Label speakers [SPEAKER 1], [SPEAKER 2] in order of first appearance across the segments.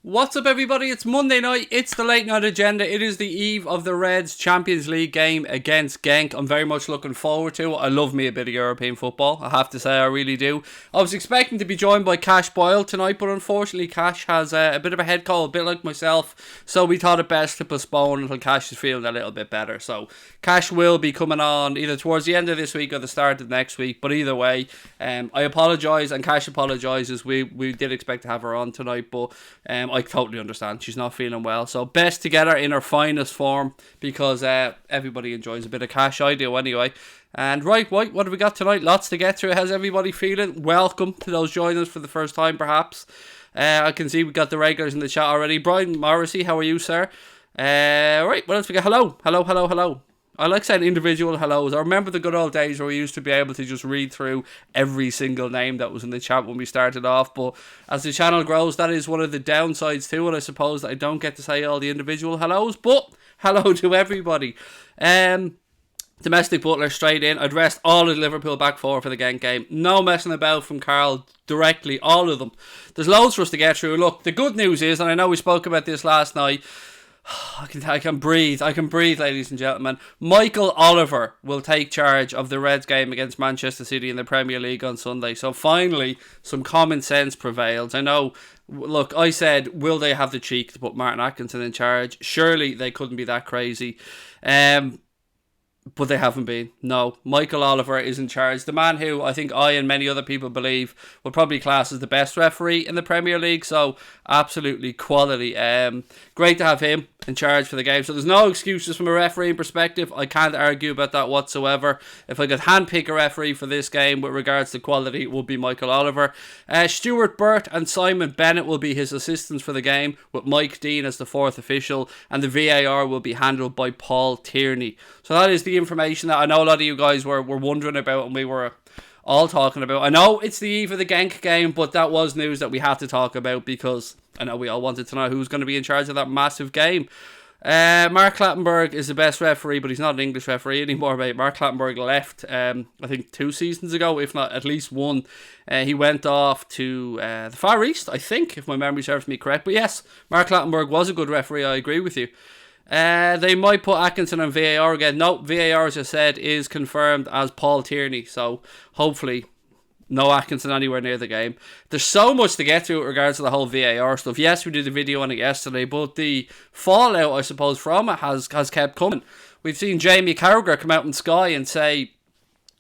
[SPEAKER 1] What's up, everybody? It's Monday night. It's the late night agenda. It is the eve of the Reds Champions League game against Genk. I'm very much looking forward to it. I love me a bit of European football. I have to say, I really do. I was expecting to be joined by Cash Boyle tonight, but unfortunately, Cash has a bit of a head cold, a bit like myself. So we thought it best to postpone until Cash is feeling a little bit better. So Cash will be coming on either towards the end of this week or the start of next week. But either way, I apologise and Cash apologises. We did expect to have her on tonight, but I totally understand. She's not feeling well. So best to get her in her finest form because everybody enjoys a bit of Cash. I do anyway. And right, what have we got tonight? Lots to get through. How's everybody feeling? Welcome to those joining us for the first time, perhaps. I can see we got the regulars in the chat already. Brian Morrissey, how are you, sir? Right, what else we got? Hello. I like saying individual hellos. I remember the good old days where we used to be able to just read through every single name that was in the chat when we started off. But as the channel grows, that is one of the downsides to it, I suppose, that I don't get to say all the individual hellos. But hello to everybody. Domestic Butler straight in. I'd rest all of the Liverpool back four for the Genk game. No messing about from Carl directly, all of them. There's loads for us to get through. Look, the good news is, and I know we spoke about this last night, I can breathe, ladies and gentlemen. Michael Oliver will take charge of the Reds game against Manchester City in the Premier League on Sunday. So finally, some common sense prevails. I know, look, I said, will they have the cheek to put Martin Atkinson in charge? Surely they couldn't be that crazy. But they haven't been. No, Michael Oliver is in charge. The man who I think I and many other people believe will probably class as the best referee in the Premier League. So absolutely quality. Great to have him in charge for the game. So there's no excuses from a refereeing perspective. I can't argue about that whatsoever. If I could handpick a referee for this game with regards to quality, it would be Michael Oliver. Stuart Burt and Simon Bennett will be his assistants for the game, with Mike Dean as the fourth official, and the VAR will be handled by Paul Tierney. So that is the information that I know a lot of you guys were wondering about and we were all talking about. I know it's the eve of the Genk game, but that was news that we had to talk about because I know we all wanted to know who's going to be in charge of that massive game. Mark Clattenburg is the best referee, but he's not an English referee anymore, mate. Mark Clattenburg left, I think 2 seasons ago, if not at least one. He went off to the Far East, I think, if my memory serves me correct. But yes, Mark Clattenburg was a good referee, I agree with you. They might put Atkinson on VAR again. No, VAR, as I said, is confirmed as Paul Tierney. So hopefully no Atkinson anywhere near the game. There's so much to get through with regards to the whole VAR stuff. Yes, we did a video on it yesterday, but the fallout, I suppose, from it has kept coming. We've seen Jamie Carragher come out in Sky and say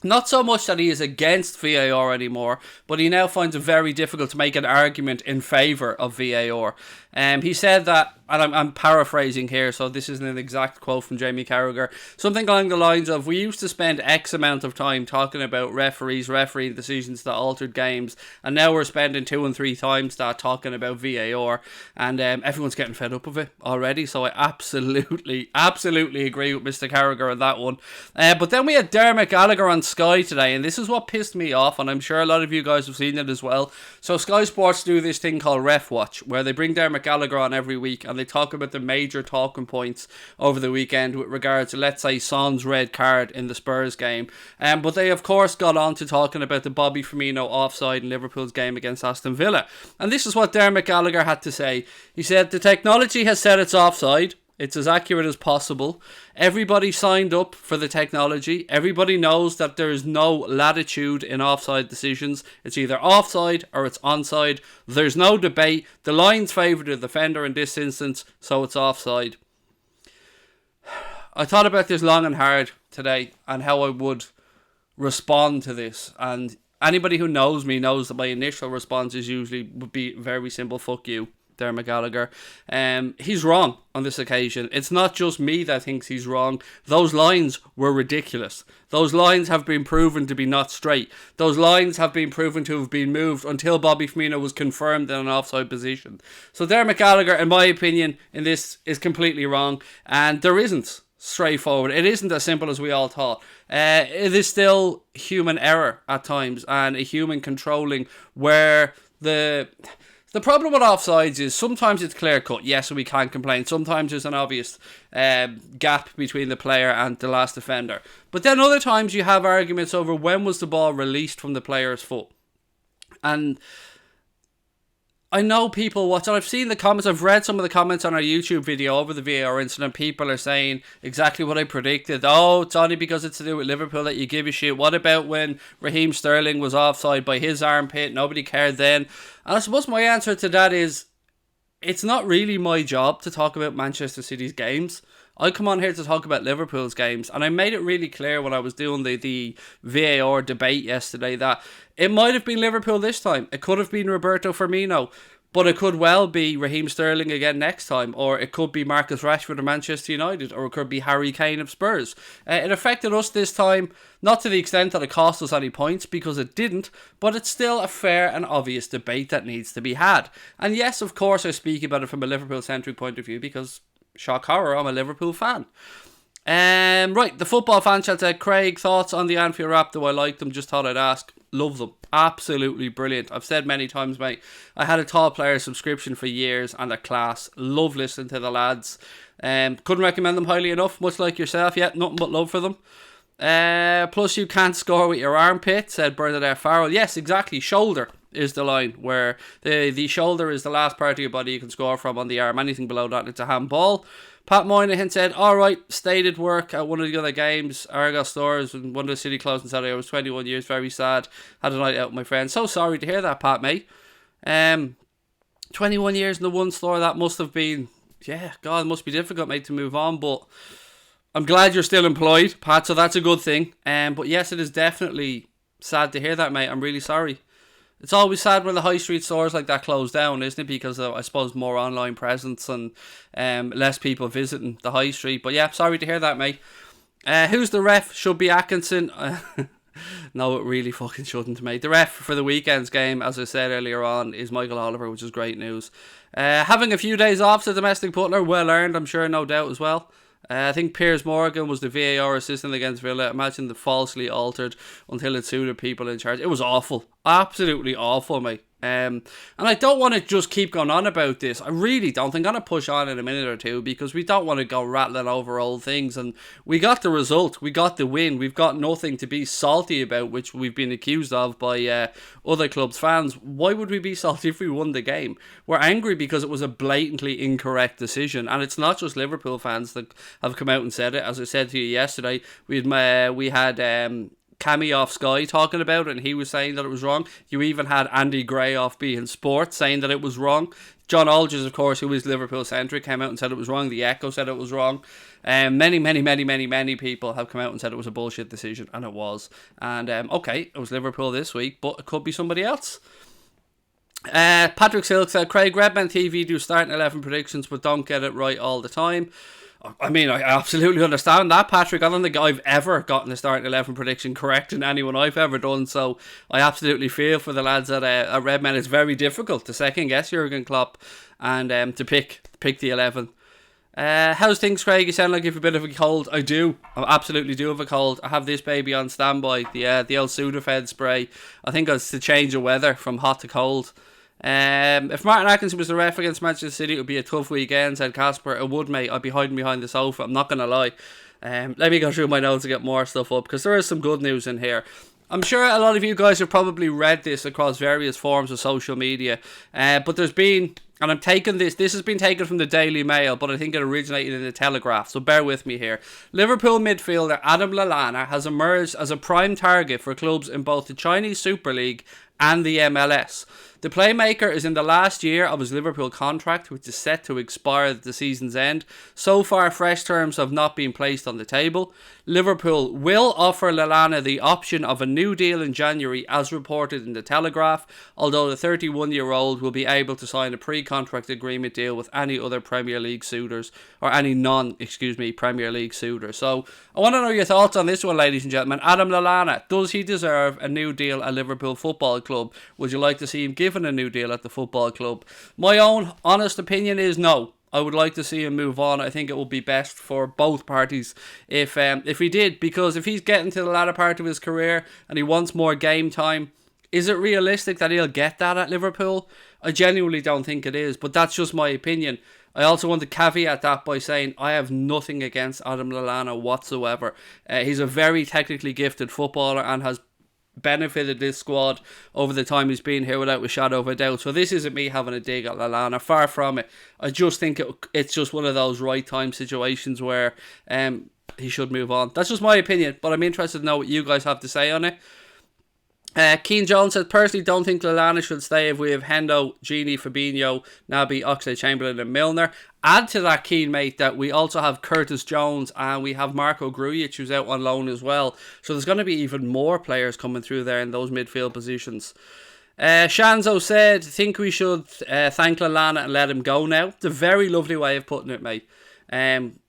[SPEAKER 1] not so much that he is against VAR anymore, but he now finds it very difficult to make an argument in favour of VAR. He said that, and I'm paraphrasing here, so this isn't an exact quote from Jamie Carragher, something along the lines of, we used to spend X amount of time talking about referees refereeing decisions that altered games, and now we're spending 2 and 3 times that talking about VAR, and everyone's getting fed up of it already, so I absolutely agree with Mr. Carragher on that one. But then we had Dermot Gallagher on Sky today, and this is what pissed me off, and I'm sure a lot of you guys have seen it as well. So Sky Sports do this thing called Ref Watch, where they bring Dermot Gallagher on every week and they talk about the major talking points over the weekend with regards to, let's say, Son's red card in the Spurs game. But they of course got on to talking about the Bobby Firmino offside in Liverpool's game against Aston Villa. And this is what Dermot Gallagher had to say. He said, the technology has said it's offside. It's as accurate as possible. Everybody signed up for the technology. Everybody knows that there is no latitude in offside decisions. It's either offside or it's onside. There's no debate. The line's favoured the defender in this instance, so it's offside. I thought about this long and hard today and how I would respond to this. And anybody who knows me knows that my initial response is usually would be very simple, fuck you, Dermot Gallagher. He's wrong on this occasion. It's not just me that thinks he's wrong. Those lines were ridiculous. Those lines have been proven to be not straight. Those lines have been proven to have been moved until Bobby Firmino was confirmed in an offside position. So Dermot Gallagher, in my opinion, in this is completely wrong, and there isn't straightforward. It isn't as simple as we all thought. It is still human error at times and a human controlling where the problem with offsides is sometimes it's clear cut, yes, and we can't complain. Sometimes there's an obvious gap between the player and the last defender. But then other times you have arguments over when was the ball released from the player's foot. And I know people watch, and I've seen the comments, I've read some of the comments on our YouTube video over the VAR incident. People are saying exactly what I predicted. Oh, it's only because it's to do with Liverpool that you give a shit. What about when Raheem Sterling was offside by his armpit? Nobody cared then. And I suppose my answer to that is, it's not really my job to talk about Manchester City's games. I come on here to talk about Liverpool's games, and I made it really clear when I was doing the VAR debate yesterday that it might have been Liverpool this time. It could have been Roberto Firmino, but it could well be Raheem Sterling again next time, or it could be Marcus Rashford of Manchester United, or it could be Harry Kane of Spurs. It affected us this time, not to the extent that it cost us any points, because it didn't, but it's still a fair and obvious debate that needs to be had. And yes, of course I speak about it from a Liverpool-centric point of view, because shock horror, I'm a Liverpool fan. Right, the football fan chat said, Craig, thoughts on the Anfield wrap? Do I like them? Just thought I'd ask. Love them. Absolutely brilliant. I've said many times, mate, I had a Tall Player subscription for years and a class. Love listening to the lads. Couldn't recommend them highly enough, much like yourself. Yeah, nothing but love for them. Plus you can't score with your armpit, said Bernadette Farrell. Yes, exactly. Shoulder is the line, where the shoulder is the last part of your body you can score from on the arm. Anything below that, it's a handball. Pat Moynihan said, alright, stated work at one of the other games, Argos stores, and one of the city closed on Saturday. I was 21 years, very sad. Had a night out with my friends. So sorry to hear that, Pat, mate. 21 years in the one store, that must have been, God, it must be difficult, mate, to move on, but I'm glad you're still employed, Pat, so that's a good thing. But yes, it is definitely sad to hear that, mate. I'm really sorry. It's always sad when the high street stores like that close down, isn't it? Because of, I suppose, more online presence and less people visiting the high street. But yeah, sorry to hear that, mate. Who's the ref? Should be Atkinson. No, it really fucking shouldn't, mate. The ref for the weekend's game, as I said earlier on, is Michael Oliver, which is great news. Having a few days off, the domestic butler, well earned, I'm sure, no doubt as well. I think Piers Morgan was the VAR assistant against Villa. Imagine the falsely altered until it suited people in charge. It was awful. Absolutely awful, mate. And I don't want to just keep going on about this. I really don't. I'm going to push on in a minute or two because we don't want to go rattling over old things. And we got the result. We got the win. We've got nothing to be salty about, which we've been accused of by other clubs' fans. Why would we be salty if we won the game? We're angry because it was a blatantly incorrect decision. And it's not just Liverpool fans that have come out and said it. As I said to you yesterday, we had Cammy off Sky talking about it, and he was saying that it was wrong. You even had Andy Gray off beIN Sports saying that it was wrong. John Aldridge, of course, who is Liverpool centric, came out and said it was wrong. The Echo said it was wrong. Many people have come out and said it was a bullshit decision, and it was. And okay, it was Liverpool this week, but it could be somebody else. Patrick Silk said, Craig, Redman TV do starting 11 predictions but don't get it right all the time. I mean, I absolutely understand that, Patrick. I don't think I've ever gotten a starting 11 prediction correct in anyone I've ever done, so I absolutely feel for the lads at Redmen. It's very difficult to second guess Jurgen Klopp and to pick the 11. How's things, Craig? You sound like you have a bit of a cold. I do. I absolutely do have a cold. I have this baby on standby, the old Sudafed spray. I think it's to change the weather from hot to cold. If Martin Atkinson was the ref against Manchester City, it would be a tough weekend, said Casper. It would, mate. I'd be hiding behind the sofa. I'm not going to lie. Let me go through my notes to get more stuff up, because there is some good news in here. I'm sure a lot of you guys have probably read this across various forms of social media, but there's been, and I'm taking this has been taken from the Daily Mail, but I think it originated in the Telegraph, so bear with me here. Liverpool midfielder Adam Lallana has emerged as a prime target for clubs in both the Chinese Super League and the MLS. The playmaker is in the last year of his Liverpool contract, which is set to expire at the season's end. So far, fresh terms have not been placed on the table. Liverpool will offer Lallana the option of a new deal in January, as reported in the Telegraph, although the 31-year-old will be able to sign a pre-contract agreement deal with any other Premier League suitors, or any Premier League suitor. So, I want to know your thoughts on this one, ladies and gentlemen. Adam Lallana, does he deserve a new deal at Liverpool Football Club? Would you like to see him given a new deal at the football club? My own honest opinion is no. I would like to see him move on. I think it would be best for both parties if he did, because if he's getting to the latter part of his career and he wants more game time, is it realistic that he'll get that at Liverpool? I genuinely don't think it is, but that's just my opinion. I also want to caveat that by saying I have nothing against Adam Lallana whatsoever. He's a very technically gifted footballer and has benefited this squad over the time he's been here without a shadow of a doubt. So this isn't me having a dig at Lallana, far from it. I just think it's just one of those right time situations where he should move on. That's just my opinion, but I'm interested to know what you guys have to say on it. Keane Jones says, personally don't think Lallana should stay if we have Hendo, Gini, Fabinho, Naby, Oxlade-Chamberlain and Milner. Add to that, Keane, mate, that we also have Curtis Jones and we have Marco Grujic, who's out on loan as well. So there's going to be even more players coming through there in those midfield positions. Shanzo said, think we should thank Lallana and let him go now. It's a very lovely way of putting it, mate.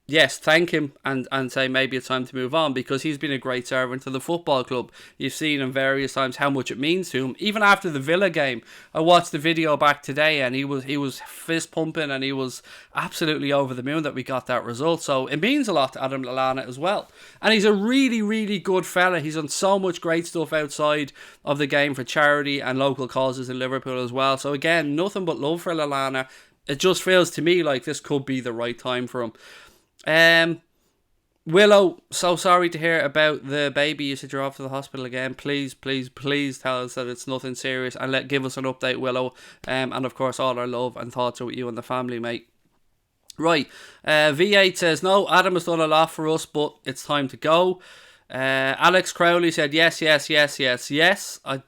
[SPEAKER 1] Yes, thank him and say maybe it's time to move on, because he's been a great servant to the football club. You've seen him various times how much it means to him. Even after the Villa game, I watched the video back today and he was fist pumping and he was absolutely over the moon that we got that result. So it means a lot to Adam Lallana as well. And he's a really, really good fella. He's done so much great stuff outside of the game for charity and local causes in Liverpool as well. So again, nothing but love for Lallana. It just feels to me like this could be the right time for him. Willow, so sorry to hear about the baby. You said you're off to the hospital again. Please tell us that it's nothing serious and give us an update, Willow. And of course, all our love and thoughts are with you and the family, mate. Right, V8 says, no, Adam has done a lot for us, but it's time to go. Alex Crowley said, yes. I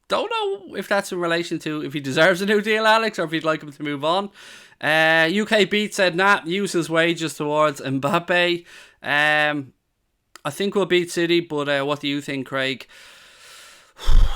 [SPEAKER 1] don't know if that's in relation to if he deserves a new deal, Alex, or if you'd like him to move on. UK Beat said, nah, use his wages towards Mbappe. I think we'll beat City, but what do you think, Craig?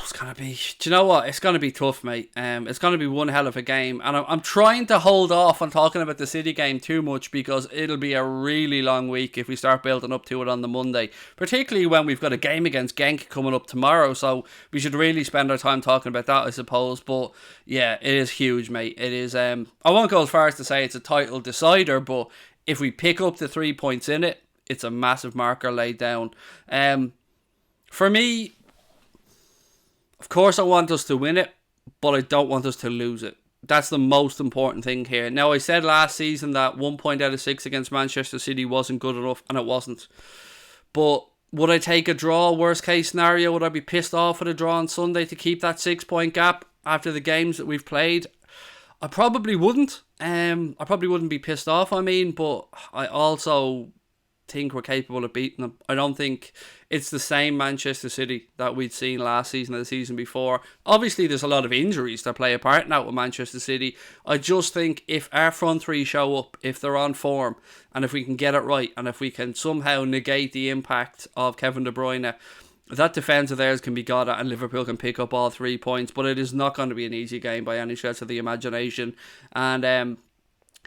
[SPEAKER 1] It's going to be... Do you know what? It's going to be tough, mate. It's going to be one hell of a game. And I'm trying to hold off on talking about the City game too much, because it'll be a really long week if we start building up to it on the Monday. Particularly when we've got a game against Genk coming up tomorrow. So we should really spend our time talking about that, I suppose. But yeah, it is huge, mate. It is... I won't go as far as to say it's a title decider, but if we pick up the 3 points in it, it's a massive marker laid down. For me... Of course I want us to win it, but I don't want us to lose it. That's the most important thing here. Now, I said last season that 1 point out of 6 against Manchester City wasn't good enough, and it wasn't. But would I take a draw, worst case scenario? Would I be pissed off with a draw on Sunday to keep that 6 point gap after the games that we've played? I probably wouldn't. I probably wouldn't be pissed off, but I also think we're capable of beating them. I don't think it's the same Manchester City that we'd seen last season or the season before. Obviously there's a lot of injuries that play a part now with Manchester City. I just think if our front three show up, if they're on form, and if we can get it right, and if we can somehow negate the impact of Kevin De Bruyne, that defence of theirs can be got at and Liverpool can pick up all 3 points. But it is not going to be an easy game by any stretch of the imagination. And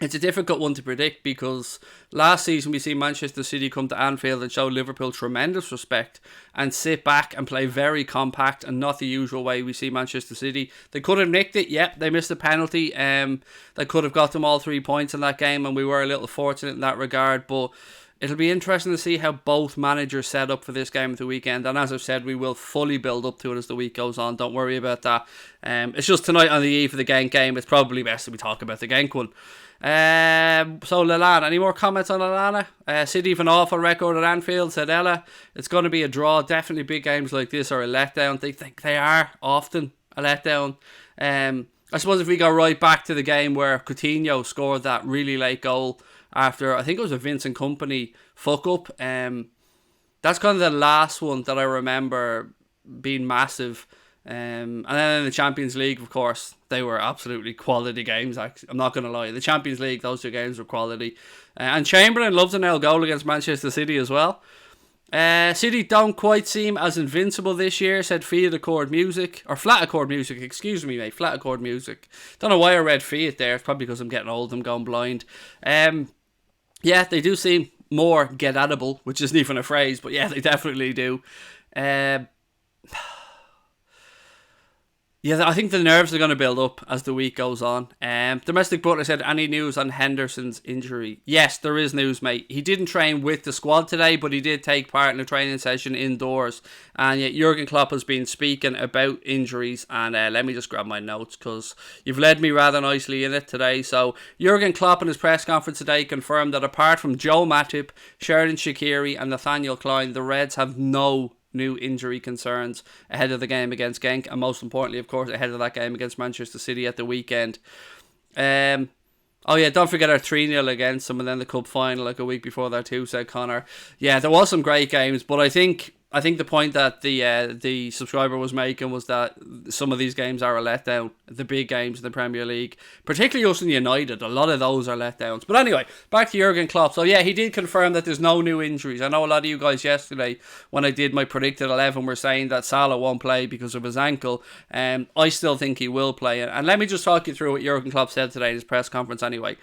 [SPEAKER 1] it's a difficult one to predict, because last season we see Manchester City come to Anfield and show Liverpool tremendous respect and sit back and play very compact and not the usual way we see Manchester City. They could have nicked it, yep, they missed a penalty. They could have got them all 3 points in that game, and we were a little fortunate in that regard. But it'll be interesting to see how both managers set up for this game at the weekend. And as I've said, we will fully build up to it as the week goes on. Don't worry about that. It's just tonight on the eve of the Genk game. It's probably best that we talk about the Genk one. So Lallana, any more comments on Lallana? City have an awful record at Anfield, said Ella. It's going to be a draw. Definitely big games like this are a letdown. They think they are often a letdown. I suppose if we go right back to the game where Coutinho scored that really late goal after, I think it was a Vincent Kompany fuck up. That's kind of the last one that I remember being massive. And then in the Champions League, of course, they were absolutely quality games. I'm not going to lie. The Champions League, those 2 games were quality. And Chamberlain loves an L goal against Manchester City as well. City don't quite seem as invincible this year, said Fiat Accord Music. Or Flat Accord Music, excuse me, mate. Flat Accord Music. Don't know why I read Fiat there. It's probably because I'm getting old, I'm going blind. Yeah, they do seem more get-at-able, which isn't even a phrase, but yeah, they definitely do. Yeah, I think the nerves are going to build up as the week goes on. Domestic Butler said, any news on Henderson's injury? Yes, there is news, mate. He didn't train with the squad today, but he did take part in a training session indoors. And yet Jurgen Klopp has been speaking about injuries. And let me just grab my notes, because you've led me rather nicely in it today. So Jurgen Klopp in his press conference today confirmed that apart from Joe Matip, Sheridan Shaqiri and Nathaniel Klein, the Reds have no new injury concerns ahead of the game against Genk, and most importantly, of course, ahead of that game against Manchester City at the weekend. Oh yeah, don't forget our 3-0 against them, and then the cup final like a week before that too, said Connor. Yeah, there was some great games, but I think the point that the subscriber was making was that some of these games are a letdown. The big games in the Premier League, particularly us in United, a lot of those are letdowns. But anyway, back to Jurgen Klopp. So yeah, he did confirm that there's no new injuries. I know a lot of you guys yesterday, when I did my predicted 11, were saying that Salah won't play because of his ankle. I still think he will play. And let me just talk you through what Jurgen Klopp said today in his press conference anyway.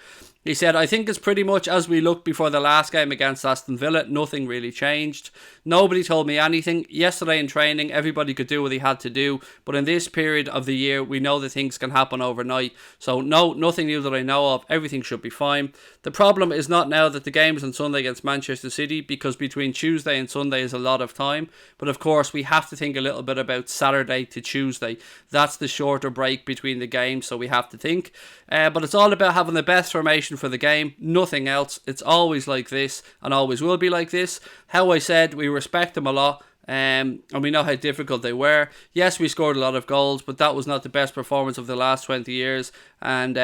[SPEAKER 1] He said, I think it's pretty much as we looked before the last game against Aston Villa. Nothing really changed. Nobody told me anything. Yesterday in training, everybody could do what he had to do. But in this period of the year, we know that things can happen overnight. So no, nothing new that I know of. Everything should be fine. The problem is not now that the game is on Sunday against Manchester City, because between Tuesday and Sunday is a lot of time. But of course, we have to think a little bit about Saturday to Tuesday. That's the shorter break between the games, so we have to think. But it's all about having the best formation for the game, nothing else. It's always like this and always will be like this. How I said, we respect them a lot, and we know how difficult they were. Yes, we scored a lot of goals, but that was not the best performance of the last 20 years. And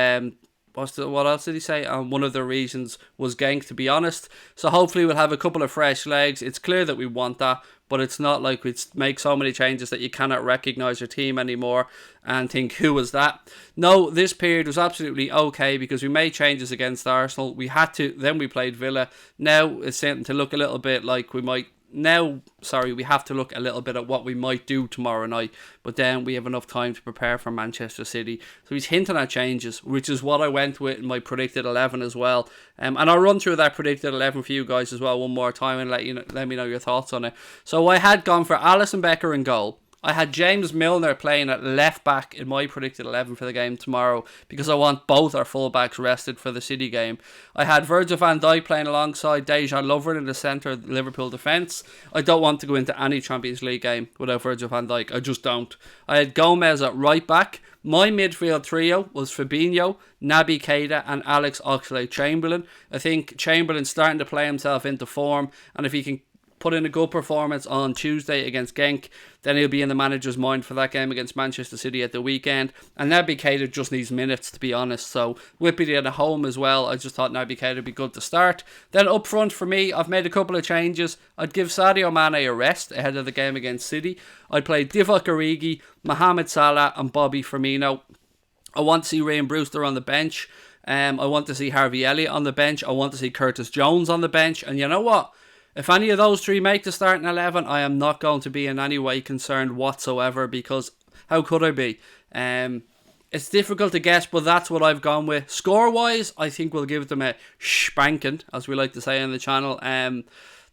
[SPEAKER 1] what else did he say? One of the reasons was Genk, to be honest. So hopefully we'll have a couple of fresh legs. It's clear that we want that, but it's not like we make so many changes that you cannot recognise your team anymore and think, who was that? No, this period was absolutely okay because we made changes against Arsenal. We had to, then we played Villa. Now it's starting to look a little bit like we have to look a little bit at what we might do tomorrow night, but then we have enough time to prepare for Manchester City. So he's hinting at changes, which is what I went with in my predicted 11 as well. And I'll run through that predicted 11 for you guys as well one more time and let me know your thoughts on it. So I had gone for Alisson Becker in goal. I had James Milner playing at left back in my predicted 11 for the game tomorrow because I want both our fullbacks rested for the City game. I had Virgil van Dijk playing alongside Dejan Lovren in the centre of the Liverpool defence. I don't want to go into any Champions League game without Virgil van Dijk. I just don't. I had Gomez at right back. My midfield trio was Fabinho, Naby Keita and Alex Oxlade-Chamberlain. I think Chamberlain's starting to play himself into form, and if he can put in a good performance on Tuesday against Genk, then he'll be in the manager's mind for that game against Manchester City at the weekend. And Naby Keita just needs minutes, to be honest. So Whippy at home as well. I just thought Naby Keita would be good to start. Then up front for me, I've made a couple of changes. I'd give Sadio Mane a rest ahead of the game against City. I'd play Divock Origi, Mohamed Salah and Bobby Firmino. I want to see Ryan Brewster on the bench. I want to see Harvey Elliott on the bench. I want to see Curtis Jones on the bench. And you know what? If any of those three make the starting 11, I am not going to be in any way concerned whatsoever, because how could I be? It's difficult to guess, but that's what I've gone with. Score-wise, I think we'll give them a spanking, as we like to say on the channel.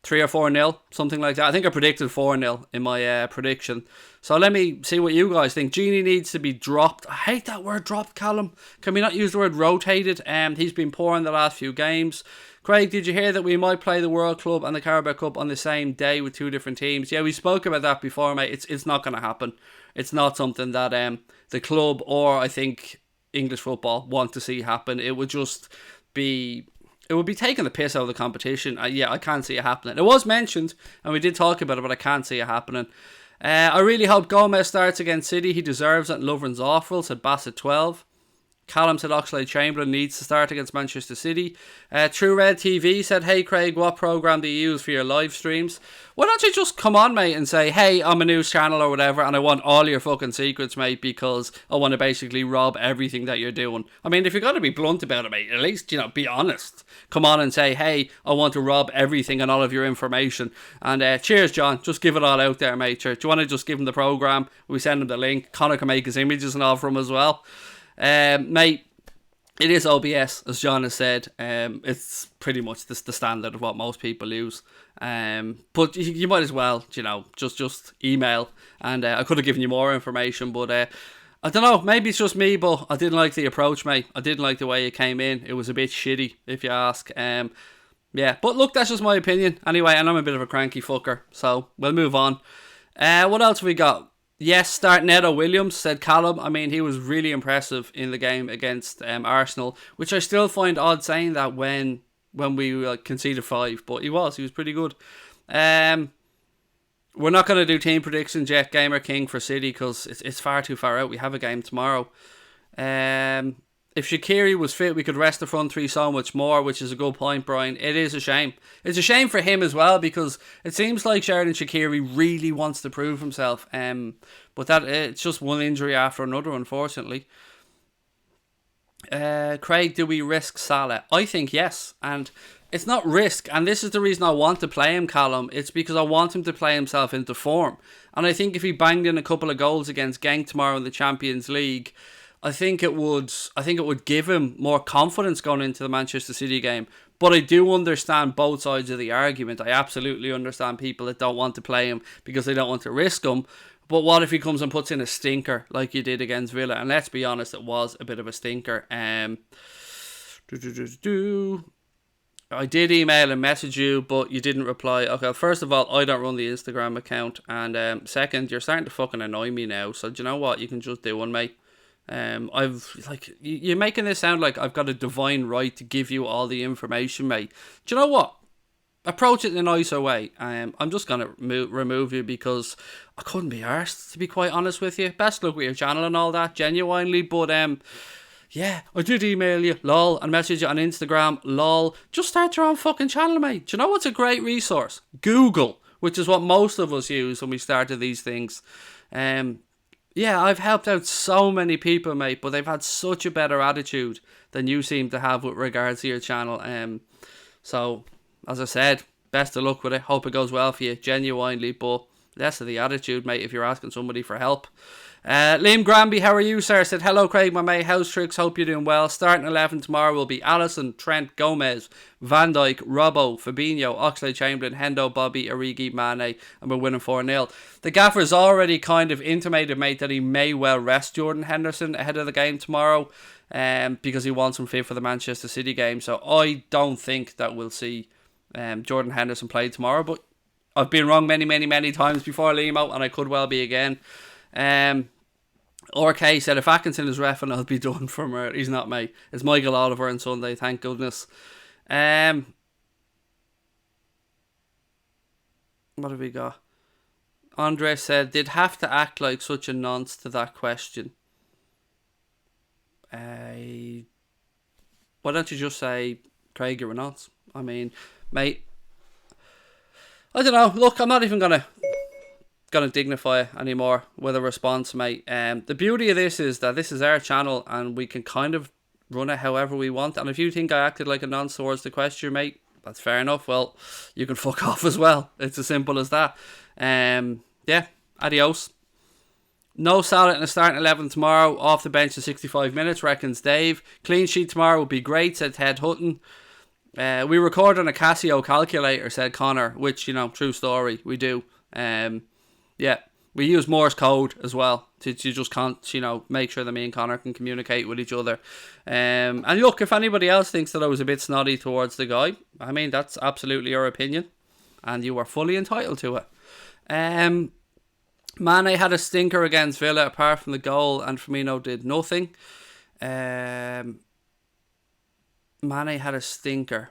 [SPEAKER 1] 3 or 4-0, something like that. I think I predicted 4-0 in my prediction. So let me see what you guys think. Genie needs to be dropped. I hate that word dropped, Callum. Can we not use the word rotated? He's been poor in the last few games. Craig, did you hear that we might play the World Club and the Carabao Cup on the same day with two different teams? Yeah, we spoke about that before, mate. It's not going to happen. It's not something that the club or I think English football want to see happen. It would just be... It would be taking the piss out of the competition. Yeah, I can't see it happening. It was mentioned, and we did talk about it, but I can't see it happening. I really hope Gomez starts against City. He deserves it. Lovren's awful, said Bassett 12. Callum said Oxlade-Chamberlain needs to start against Manchester City. True Red TV said, hey Craig, what programme do you use for your live streams? Why don't you just come on, mate, and say, hey, I'm a news channel or whatever, and I want all your fucking secrets, mate, because I want to basically rob everything that you're doing. I mean, if you're going to be blunt about it, mate, at least, be honest. Come on and say, hey, I want to rob everything and all of your information. And cheers, John. Just give it all out there, mate. Do you want to just give him the programme? We send him the link. Connor can make his images and all from him as well. Mate, it is OBS, as John has said. It's pretty much the standard of what most people use. But you might as well, just email. And I could have given you more information, but I don't know. Maybe it's just me, but I didn't like the approach, mate. I didn't like the way it came in. It was a bit shitty, if you ask. Yeah, but look, that's just my opinion. Anyway, and I'm a bit of a cranky fucker, so we'll move on. What else have we got? Yes, start Neto Williams, said Callum. I mean, he was really impressive in the game against Arsenal, which I still find odd saying that when we conceded 5, but he was pretty good. We're not going to do team predictions yet, Gamer King, for City, because it's far too far out. We have a game tomorrow. If Shaqiri was fit, we could rest the front three so much more, which is a good point, Brian. It is a shame. It's a shame for him as well, because it seems like Sheridan Shaqiri really wants to prove himself. But that it's just one injury after another, unfortunately. Craig, do we risk Salah? I think yes, and it's not risk, and this is the reason I want to play him, Callum. It's because I want him to play himself into form, and I think if he banged in a couple of goals against Genk tomorrow in the Champions League, I think it would give him more confidence going into the Manchester City game. But I do understand both sides of the argument. I absolutely understand people that don't want to play him because they don't want to risk him. But what if he comes and puts in a stinker like he did against Villa? And let's be honest, it was a bit of a stinker. I did email and message you, but you didn't reply. Okay, first of all, I don't run the Instagram account. And second, you're starting to fucking annoy me now. So do you know what? You can just do one, mate. You're making this sound like I've got a divine right to give you all the information, mate. Do you know what? Approach it in a nicer way. I'm just going to remove you because I couldn't be arsed, to be quite honest with you. Best luck with your channel and all that, genuinely. But yeah, I did email you, lol, and message you on Instagram, lol. Just start your own fucking channel, mate. Do you know what's a great resource? Google, which is what most of us use when we started these things. Yeah, I've helped out so many people, mate, but they've had such a better attitude than you seem to have with regards to your channel. So, as I said, best of luck with it. Hope it goes well for you, genuinely, but less of the attitude, mate, if you're asking somebody for help. Liam Granby, how are you, sir? Said, hello, Craig, my mate. House tricks. Hope you're doing well. Starting 11 tomorrow will be Alisson, Trent, Gomez, Van Dijk, Robbo, Fabinho, Oxlade-Chamberlain, Hendo, Bobby, Origi, Mane, and we're winning 4-0. The gaffer's already kind of intimated, mate, that he may well rest Jordan Henderson ahead of the game tomorrow, because he wants him fit for the Manchester City game. So I don't think that we'll see Jordan Henderson play tomorrow, but I've been wrong many, many, many times before, Limo, and I could well be again. RK said, if Atkinson is reffing, I'll be done from her. He's not, mate. It's Michael Oliver on Sunday, thank goodness. What have we got? Andre said, did have to act like such a nonce to that question? Why don't you just say, Craig, you're a nonce? I mean, mate, I don't know. Look, I'm not even gonna dignify it anymore with a response, mate. The beauty of this is that this is our channel and we can kind of run it however we want. And if you think I acted like a nonce towards the question, mate, that's fair enough. Well, you can fuck off as well. It's as simple as that. Yeah, adios. No Salah in the starting 11 tomorrow. Off the bench in 65 minutes, reckons Dave. Clean sheet tomorrow would be great, said Ted Hutton. We record on a Casio calculator, said Connor, which, you know, true story, we do. Yeah, we use Morse code as well to just can't, you know, make sure that me and Connor can communicate with each other. And look, if anybody else thinks that I was a bit snotty towards the guy, I mean, that's absolutely your opinion, and you are fully entitled to it. Mane had a stinker against Villa apart from the goal, and Firmino did nothing. Mane had a stinker.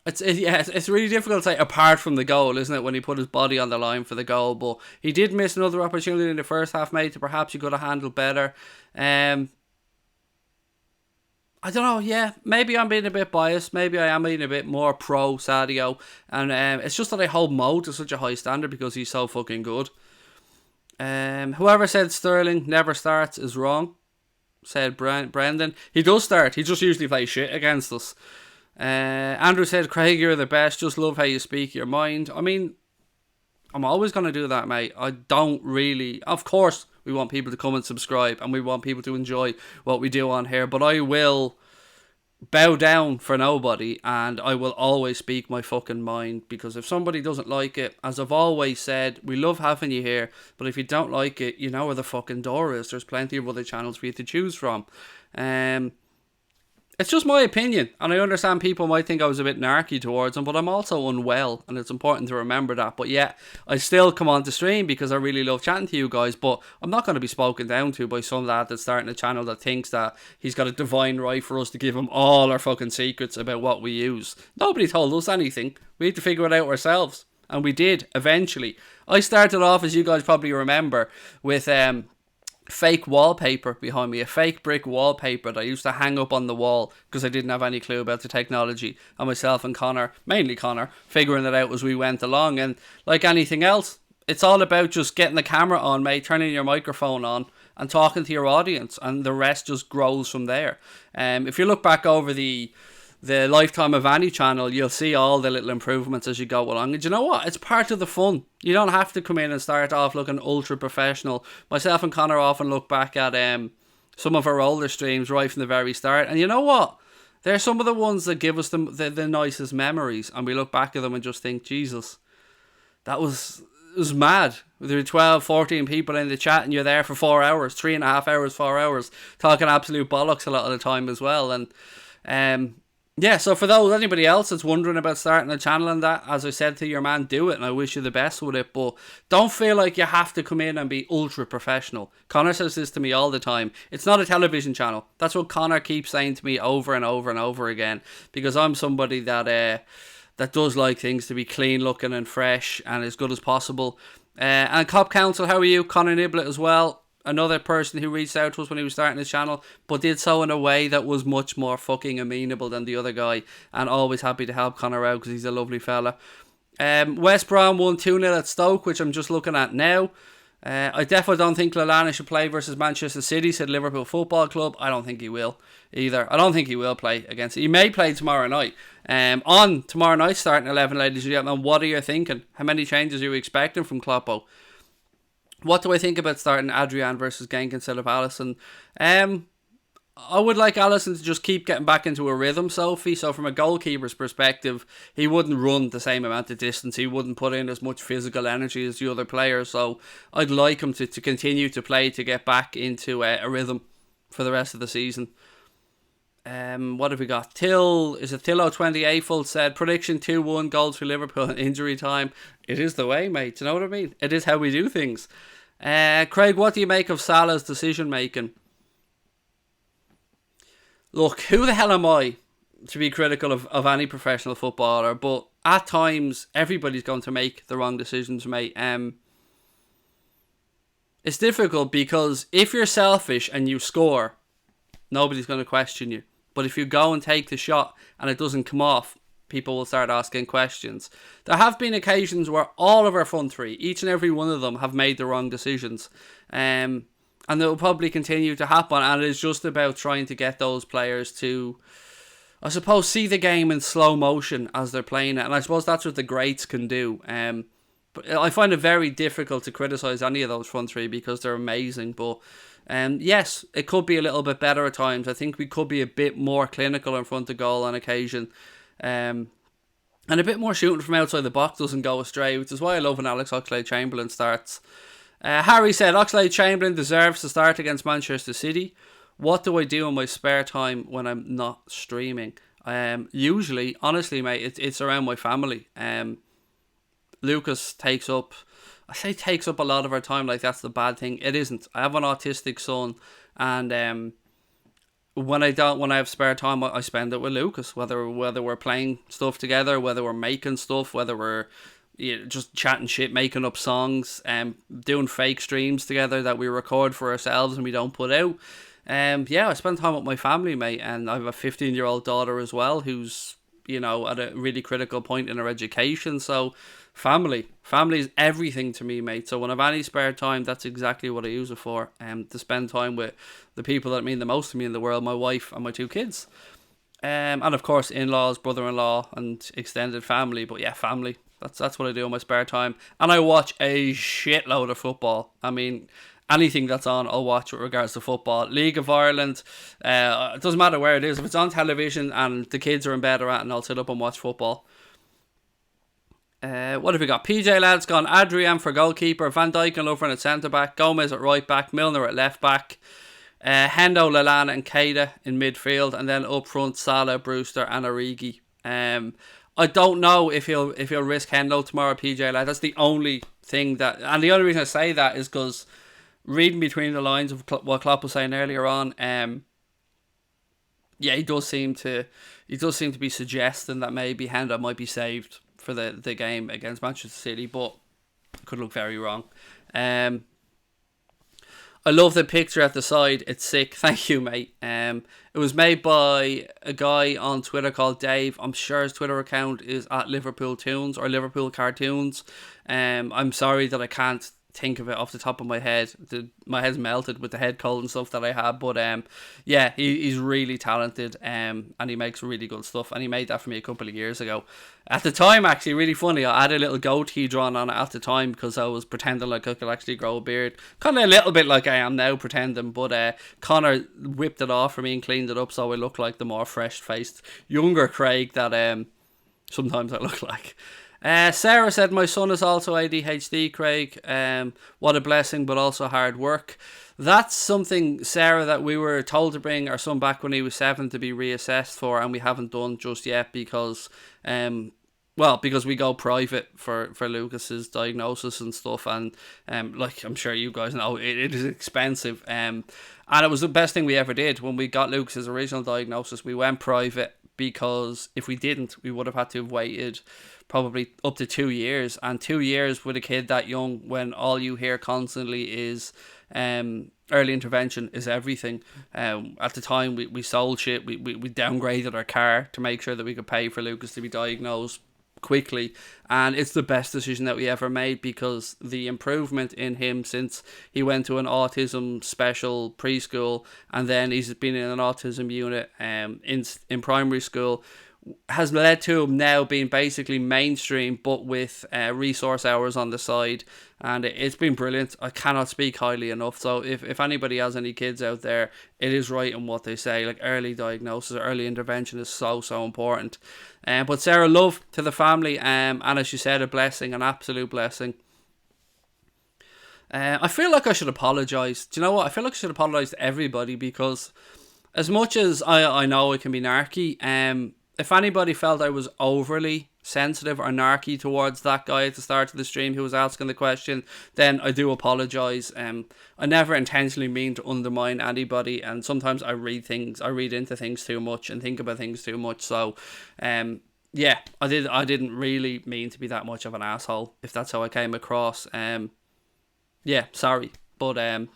[SPEAKER 1] It's really difficult to say apart from the goal, isn't it, when he put his body on the line for the goal. But he did miss another opportunity in the first half, mate, that perhaps he could have handled better. I don't know, yeah, maybe I'm being a bit biased. Maybe I am being a bit more pro Sadio. And it's just that I hold Mo to such a high standard because he's so fucking good. Whoever said Sterling never starts is wrong, said Brendan. He does start, he just usually plays shit against us. Andrew said, Craig, you're the best, just love how you speak your mind. I mean, I'm always going to do that, mate. I don't really, of course we want people to come and subscribe and we want people to enjoy what we do on here, but I will bow down for nobody and I will always speak my fucking mind, because if somebody doesn't like it, as I've always said, we love having you here, but if you don't like it, you know where the fucking door is. There's plenty of other channels for you to choose from. It's just my opinion, and I understand people might think I was a bit narky towards him, but I'm also unwell, and it's important to remember that. But yeah, I still come on to stream because I really love chatting to you guys, but I'm not going to be spoken down to by some lad that's starting a channel that thinks that he's got a divine right for us to give him all our fucking secrets about what we use. Nobody told us anything. We had to figure it out ourselves, and we did, eventually. I started off, as you guys probably remember, with fake wallpaper behind me, a fake brick wallpaper that I used to hang up on the wall because I didn't have any clue about the technology, and myself and Connor, mainly Connor, figuring it out as we went along. And like anything else, it's all about just getting the camera on, mate, turning your microphone on and talking to your audience, and the rest just grows from there. If you look back over the lifetime of any channel, you'll see all the little improvements as you go along. And you know what? It's part of the fun. You don't have to come in and start off looking ultra professional. Myself and Connor often look back at some of our older streams right from the very start. And you know what? They're some of the ones that give us the nicest memories. And we look back at them and just think, Jesus, it was mad. There were 12, 14 people in the chat and you're there for 4 hours, 3.5 hours, 4 hours, talking absolute bollocks a lot of the time as well. And yeah, so for anybody else that's wondering about starting a channel and that, as I said to your man, do it, and I wish you the best with it, but don't feel like you have to come in and be ultra professional. Connor says this to me all the time. It's not a television channel. That's what Connor keeps saying to me over and over and over again, because I'm somebody that does like things to be clean looking and fresh and as good as possible. And Cop Council, how are you? Connor Niblett as well. Another person who reached out to us when he was starting his channel, but did so in a way that was much more fucking amenable than the other guy, and always happy to help Connor out because he's a lovely fella. West Brom won 2-0 at Stoke, which I'm just looking at now. I definitely don't think Lallana should play versus Manchester City, said Liverpool Football Club. I don't think he will either. I don't think he will play against it. He may play tomorrow night. On tomorrow night, starting 11, ladies and gentlemen, what are you thinking? How many changes are you expecting from Kloppo? What do I think about starting Adrian versus Genk instead of Alisson? I would like Alisson to just keep getting back into a rhythm, Sophie. So from a goalkeeper's perspective, he wouldn't run the same amount of distance. He wouldn't put in as much physical energy as the other players. So I'd like him to continue to play to get back into a rhythm for the rest of the season. What have we got? Tillo28 full said, prediction 2-1 goals for Liverpool in injury time. It is the way, mate. Do you know what I mean? It is how we do things. Craig, what do you make of Salah's decision making? Look, who the hell am I to be critical of any professional footballer? But at times, everybody's going to make the wrong decisions, mate. It's difficult because if you're selfish and you score, nobody's going to question you. But if you go and take the shot and it doesn't come off, people will start asking questions. There have been occasions where all of our front three, each and every one of them, have made the wrong decisions. And it will probably continue to happen. And it's just about trying to get those players to, I suppose, see the game in slow motion as they're playing it. And I suppose that's what the greats can do. But I find it very difficult to criticise any of those front three because they're amazing. But yes, it could be a little bit better at times. I think we could be a bit more clinical in front of goal on occasion. And a bit more shooting from outside the box doesn't go astray, which is why I love when Alex Oxlade-Chamberlain starts. Harry said, Oxlade-Chamberlain deserves to start against Manchester City. What do I do in my spare time when I'm not streaming? Usually, honestly, mate, it's around my family. Lucas takes up a lot of our time, like that's the bad thing. It isn't. I have an autistic son, and when I have spare time, I spend it with Lucas. Whether we're playing stuff together, whether we're making stuff, whether we're just chatting shit, making up songs, doing fake streams together that we record for ourselves and we don't put out. Yeah, I spend time with my family, mate, and I have a 15-year-old daughter as well who's at a really critical point in her education. So family is everything to me, mate. So when I have any spare time, that's exactly what I use it for. To spend time with the people that mean the most to me in the world, my wife and my 2 kids. And of course, in-laws, brother-in-law, and extended family. But yeah, family. That's what I do in my spare time. And I watch a shitload of football. I mean, anything that's on, I'll watch with regards to football. League of Ireland, it doesn't matter where it is. If it's on television and the kids are in bed or at, and I'll sit up and watch football. What have we got? PJ Ladd's gone. Adrian for goalkeeper. Van Dijk and Lovren at centre back. Gomez at right back. Milner at left back. Hendo, Lallana and Keita in midfield, and then up front Salah, Brewster and Origi. I don't know if he'll risk Hendo tomorrow, PJ. Like, that's the only thing and the only reason I say that is because reading between the lines of what Klopp was saying earlier on, he does seem to be suggesting that maybe Hendo might be saved for the game against Manchester City, but could look very wrong. I love the picture at the side. It's sick. Thank you, mate. It was made by a guy on Twitter called Dave. I'm sure his Twitter account is at Liverpool Tunes or Liverpool Cartoons. I'm sorry that I can't think of it off the top of my head. My head's melted with the head cold and stuff that I have, but he's really talented, and he makes really good stuff, and he made that for me a couple of years ago. At the time, actually, really funny, I had a little goatee drawn on it at the time because I was pretending like I could actually grow a beard, kind of a little bit like I am now pretending, but Connor whipped it off for me and cleaned it up so I look like the more fresh faced younger Craig that sometimes I look like. Sarah said, my son is also ADHD, Craig. What a blessing, but also hard work. That's something, Sarah, that we were told to bring our son back when he was 7 to be reassessed for, and we haven't done just yet because we go private for Lucas's diagnosis and stuff, and like I'm sure you guys know, it is expensive. And it was the best thing we ever did when we got Lucas's original diagnosis. We went private because if we didn't, we would have had to have waited probably up to 2 years, and 2 years with a kid that young when all you hear constantly is early intervention is everything. At the time we sold shit, we downgraded our car to make sure that we could pay for Lucas to be diagnosed quickly, and it's the best decision that we ever made because the improvement in him since he went to an autism special preschool and then he's been in an autism unit in primary school has led to him now being basically mainstream but with resource hours on the side, and it's been brilliant. I cannot speak highly enough. So if anybody has any kids out there, it is right in what they say, like early diagnosis or early intervention is so important. But Sarah, love to the family, and as you said, a blessing, an absolute blessing. I feel like I should apologise. Do you know what? I feel like I should apologise to everybody because as much as I know it can be narky, if anybody felt I was overly sensitive or narky towards that guy at the start of the stream who was asking the question, then I do apologise. I never intentionally mean to undermine anybody, and sometimes I read into things too much and think about things too much. So, I didn't really mean to be that much of an asshole, if that's how I came across. Sorry, but I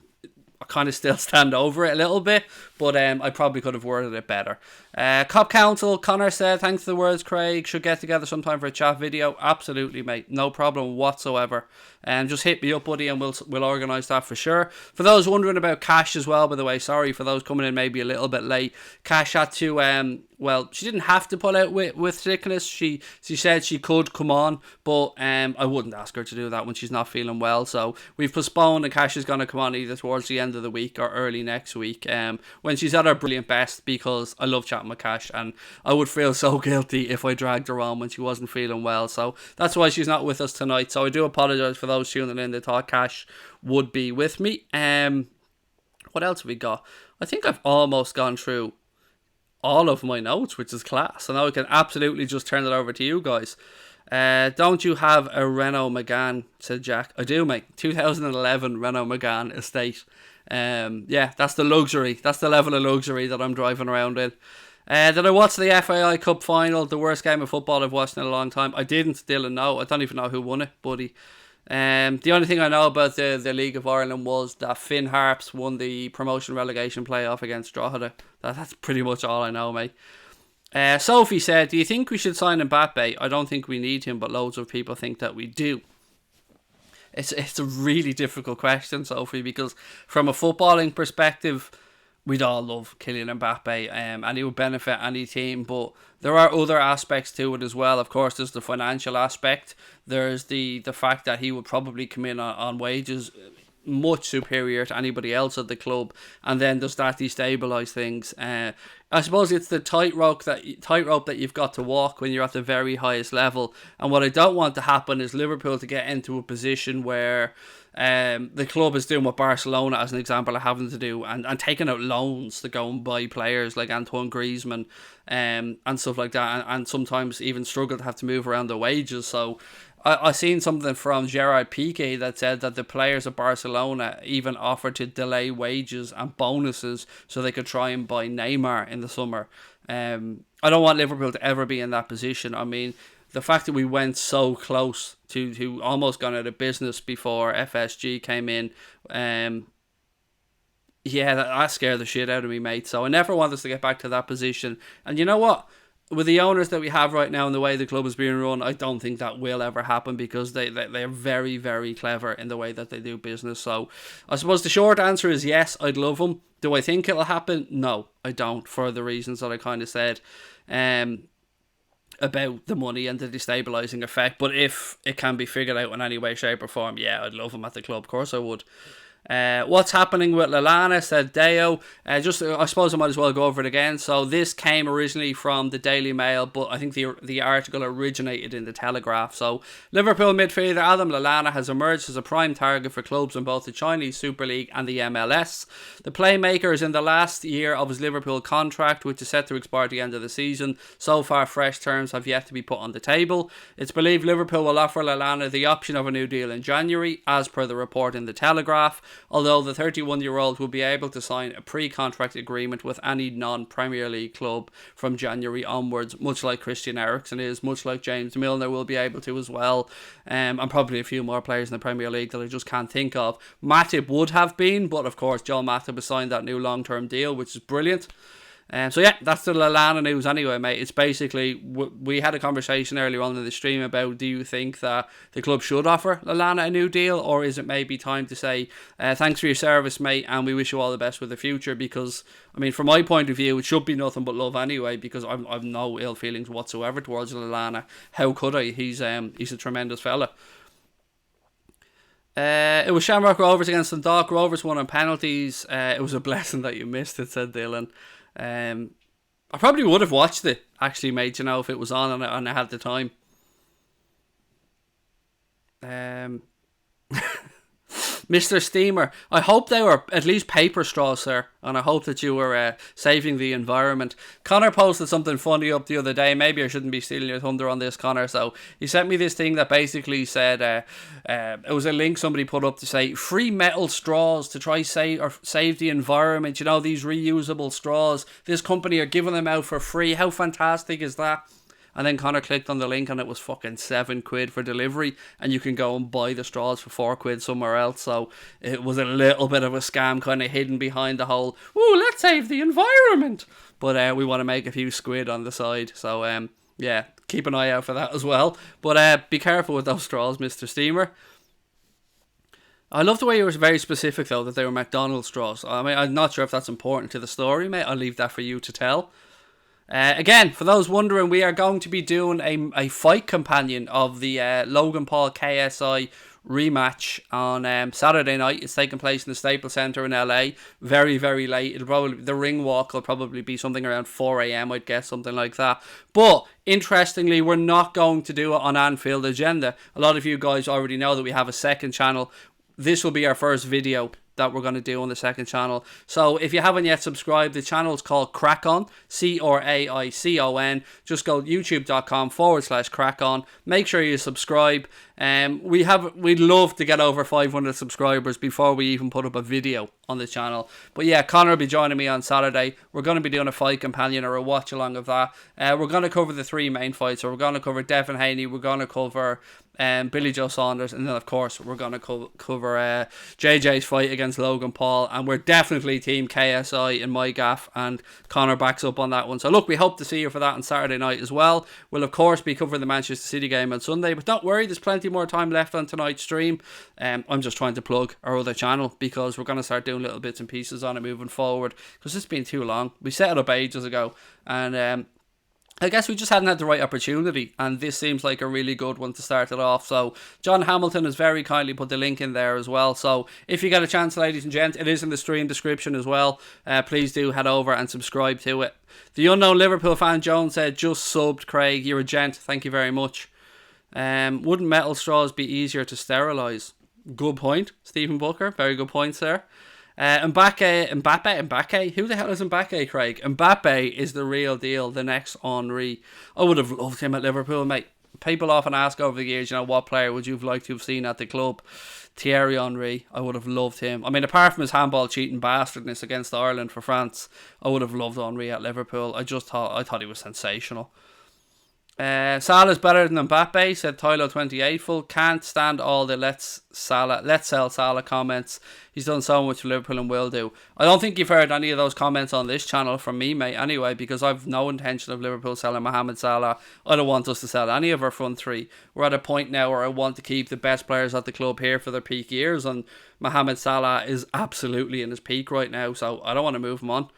[SPEAKER 1] kind of still stand over it a little bit, but I probably could have worded it better. Cop Council, Connor said, thanks for the words, Craig. Should get together sometime for a chat video. Absolutely, mate. No problem whatsoever. Just hit me up, buddy, and we'll organise that for sure. For those wondering about Cash as well, by the way, sorry for those coming in maybe a little bit late. Cash had to, she didn't have to pull out with sickness. She said she could come on, but I wouldn't ask her to do that when she's not feeling well. So we've postponed, and Cash is going to come on either towards the end of the week or early next week when she's at her brilliant best, because I love chatting with Cash, and I would feel so guilty if I dragged her on when she wasn't feeling well. So that's why she's not with us tonight. So I do apologise for those tuning in that thought Cash would be with me. What else have we got? I think I've almost gone through all of my notes, which is class. And now I can absolutely just turn it over to you guys. Don't you have a Renault Megane? Said Jack. I do, mate. 2011 Renault Megane estate. That's the luxury. That's the level of luxury that I'm driving around in. Did I watch the FAI Cup final? The worst game of football I've watched in a long time. I didn't, Dylan, no. I don't even know who won it, buddy. The only thing I know about the League of Ireland was that Finn Harps won the promotion relegation playoff against Drogheda. That's pretty much all I know, mate. Sophie said, do you think we should sign Mbappe? I don't think we need him, but loads of people think that we do. It's a really difficult question, Sophie, because from a footballing perspective, we'd all love Kylian Mbappe, and he would benefit any team, but there are other aspects to it as well. Of course, there's the financial aspect. There's the fact that he would probably come in on wages much superior to anybody else at the club, and then does that destabilise things? I suppose it's the tightrope that you've got to walk when you're at the very highest level. And what I don't want to happen is Liverpool to get into a position where the club is doing what Barcelona, as an example, are having to do, and taking out loans to go and buy players like Antoine Griezmann and stuff like that, and sometimes even struggle to have to move around the wages. So I seen something from Gerard Piqué that said that the players of Barcelona even offered to delay wages and bonuses so they could try and buy Neymar in the summer. I don't want Liverpool to ever be in that position. I mean, the fact that we went so close to almost gone out of business before FSG came in, yeah, that scared the shit out of me, mate. So I never want us to get back to that position. And you know what? With the owners that we have right now and the way the club is being run, I don't think that will ever happen, because they're very, very clever in the way that they do business. So I suppose the short answer is yes, I'd love them. Do I think it'll happen? No, I don't, for the reasons that I kind of said about the money and the destabilising effect. But if it can be figured out in any way, shape or form, yeah, I'd love them at the club. Of course I would. What's happening with Lallana, said Deo. I suppose I might as well go over it again. So this came originally from the Daily Mail, but I think the article originated in the Telegraph. So Liverpool midfielder Adam Lallana has emerged as a prime target for clubs in both the Chinese Super League and the MLS. The playmaker is in the last year of his Liverpool contract, which is set to expire at the end of the season. So far, fresh terms have yet to be put on the table. It's believed Liverpool will offer Lallana the option of a new deal in January, as per the report in the Telegraph, although the 31-year-old will be able to sign a pre-contract agreement with any non-Premier League club from January onwards, much like Christian Eriksen is, much like James Milner will be able to as well, and probably a few more players in the Premier League that I just can't think of. Matip would have been, but of course Joel Matip has signed that new long-term deal, which is brilliant. So yeah, that's the Lallana news anyway, mate. It's basically, we had a conversation earlier on in the stream about, do you think that the club should offer Lallana a new deal, or is it maybe time to say thanks for your service, mate, and we wish you all the best with the future? Because I mean, from my point of view, it should be nothing but love anyway, because I've no ill feelings whatsoever towards Lallana. How could I? He's a tremendous fella. It was Shamrock Rovers against Dundalk. Rovers won on penalties. It was a blessing that you missed it, said Dylan. I probably would have watched it, actually, mate, you know, if it was on and I had the time. Mr. Steamer, I hope they were at least paper straws, sir, and I hope that you were saving the environment. Connor posted something funny up the other day. Maybe I shouldn't be stealing your thunder on this, Connor. So he sent me this thing that basically said it was a link somebody put up to say free metal straws to try save the environment. You know, these reusable straws. This company are giving them out for free. How fantastic is that? And then Connor clicked on the link and it was fucking £7 for delivery, and you can go and buy the straws for £4 somewhere else. So it was a little bit of a scam, kind of hidden behind the whole, ooh, let's save the environment. But we want to make a few squid on the side. So yeah, keep an eye out for that as well. But be careful with those straws, Mr. Steamer. I love the way you were very specific, though, that they were McDonald's straws. I mean, I'm not sure if that's important to the story, mate. I'll leave that for you to tell. Again, for those wondering, we are going to be doing a fight companion of the Logan Paul KSI rematch on Saturday night. It's taking place in the Staples Center in LA. Very, very late. The ring walk will probably be something around 4 a.m. I'd guess, something like that. But interestingly, we're not going to do it on Anfield Agenda. A lot of you guys already know that we have a second channel. This will be our first video that we're going to do on the second channel. So if you haven't yet subscribed, the channel is called Crackon, Craicon. Just go youtube.com/Crackon. Make sure you subscribe. We'd love to get over 500 subscribers before we even put up a video on the channel. But yeah, Connor will be joining me on Saturday. We're going to be doing a fight companion or a watch along of that. We're going to cover the three main fights. So we're going to cover Devin Haney, we're going to cover Billy Joe Saunders, and then of course we're going to cover JJ's fight against Logan Paul, and we're definitely team KSI in my gaff, and Connor backs up on that one. So look, we hope to see you for that on Saturday night as well. We'll of course be covering the Manchester City game on Sunday, but don't worry, there's plenty more time left on tonight's stream. I'm just trying to plug our other channel because we're going to start doing little bits and pieces on it moving forward, because it's been too long. We set it up ages ago, and I guess we just hadn't had the right opportunity, and this seems like a really good one to start it off. So John Hamilton has very kindly put the link in there as well. So if you get a chance, ladies and gents, it is in the stream description as well. Please do head over and subscribe to it. The unknown Liverpool fan Jones said, just subbed, Craig. You're a gent. Thank you very much. Wouldn't metal straws be easier to sterilise? Good point, Stephen Booker. Very good points there. Mbappe. Who the hell is Mbappe, Craig? Mbappe is the real deal, the next Henry. I would have loved him at Liverpool, mate. People often ask over the years, what player would you have liked to have seen at the club? Thierry Henry, I would have loved him. I mean, apart from his handball cheating bastardness against Ireland for France, I would have loved Henry at Liverpool. I thought he was sensational. Salah's better than Mbappe, said Tylo28. Can't stand all the let's sell Salah comments. He's done so much for Liverpool and will do. I don't think you've heard any of those comments on this channel from me, mate, anyway, because I've no intention of Liverpool selling Mohamed Salah. I don't want us to sell any of our front three. We're at a point now where I want to keep the best players at the club here for their peak years, and Mohamed Salah is absolutely in his peak right now, so I don't want to move him on.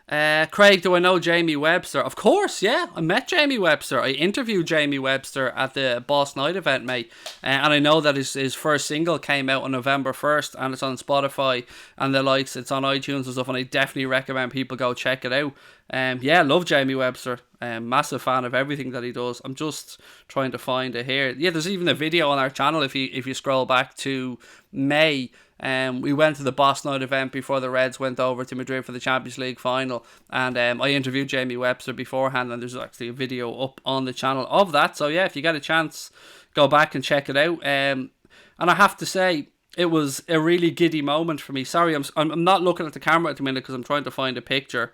[SPEAKER 1] Craig, do I know Jamie Webster? Of course, yeah. I met Jamie Webster. I interviewed Jamie Webster at the Boss Night event, mate. And I know that his first single came out on November 1st, and it's on Spotify and the likes. It's on iTunes and stuff, and I definitely recommend people go check it out. Yeah, love Jamie Webster. Massive fan of everything that he does. I'm just trying to find it here. Yeah, there's even a video on our channel if you scroll back to May. We went to the Boss Night event before the Reds went over to Madrid for the Champions League final, and I interviewed Jamie Webster beforehand, and there's actually a video up on the channel of that. So yeah, if you get a chance, go back and check it out. And I have to say, it was a really giddy moment for me. Sorry, I'm not looking at the camera at the minute because I'm trying to find a picture.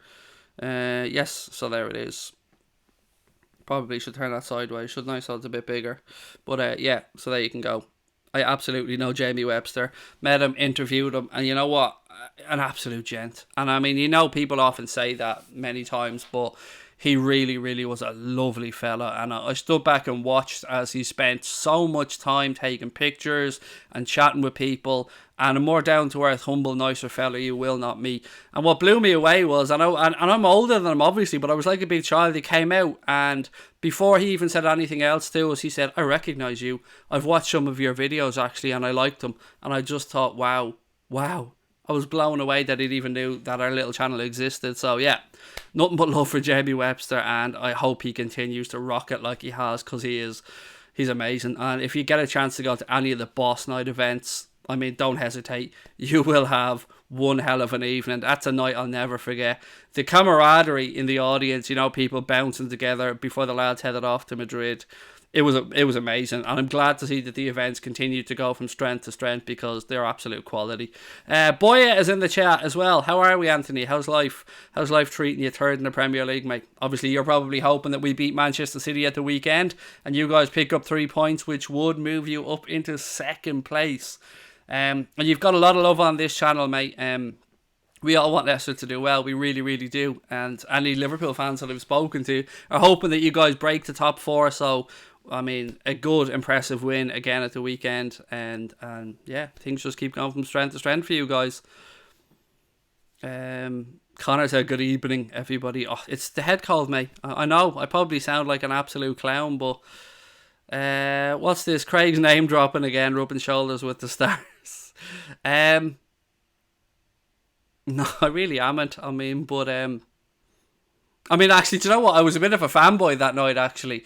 [SPEAKER 1] Yes, so there it is. Probably should turn that sideways, shouldn't I? So it's a bit bigger. But yeah, so there you can go. I absolutely know Jamie Webster. Met him, interviewed him, and you know what? An absolute gent. And I mean, people often say that many times, but he really, really was a lovely fella. And I stood back and watched as he spent so much time taking pictures and chatting with people, and a more down-to-earth, humble, nicer fella you will not meet. And what blew me away was, and I'm older than him, obviously, but I was like a big child. He came out, and before he even said anything else to us, he said, I recognise you. I've watched some of your videos, actually, and I liked them. And I just thought, wow. I was blown away that he'd even knew that our little channel existed. So, yeah, nothing but love for Jamie Webster, and I hope he continues to rock it like he has, because he's amazing. And if you get a chance to go to any of the Boss Night events, I mean, don't hesitate. You will have one hell of an evening. That's a night I'll never forget. The camaraderie in the audience, people bouncing together before the lads headed off to Madrid. It was amazing, and I'm glad to see that the events continue to go from strength to strength, because they're absolute quality. Boya is in the chat as well. How are we, Anthony? How's life? How's life treating you third in the Premier League, mate? Obviously, you're probably hoping that we beat Manchester City at the weekend, and you guys pick up 3 points, which would move you up into second place. And you've got a lot of love on this channel, mate. We all want Leicester to do well. We really, really do. And any Liverpool fans that I've spoken to are hoping that you guys break the top 4. So, I mean, a good, impressive win again at the weekend. And yeah, things just keep going from strength to strength for you guys. Connor said, good evening, everybody. Oh, it's the head cold, mate. I know, I probably sound like an absolute clown, but what's this? Craig's name dropping again, rubbing shoulders with the stars. No, I really amn't. Actually, do you know what? I was a bit of a fanboy that night, actually.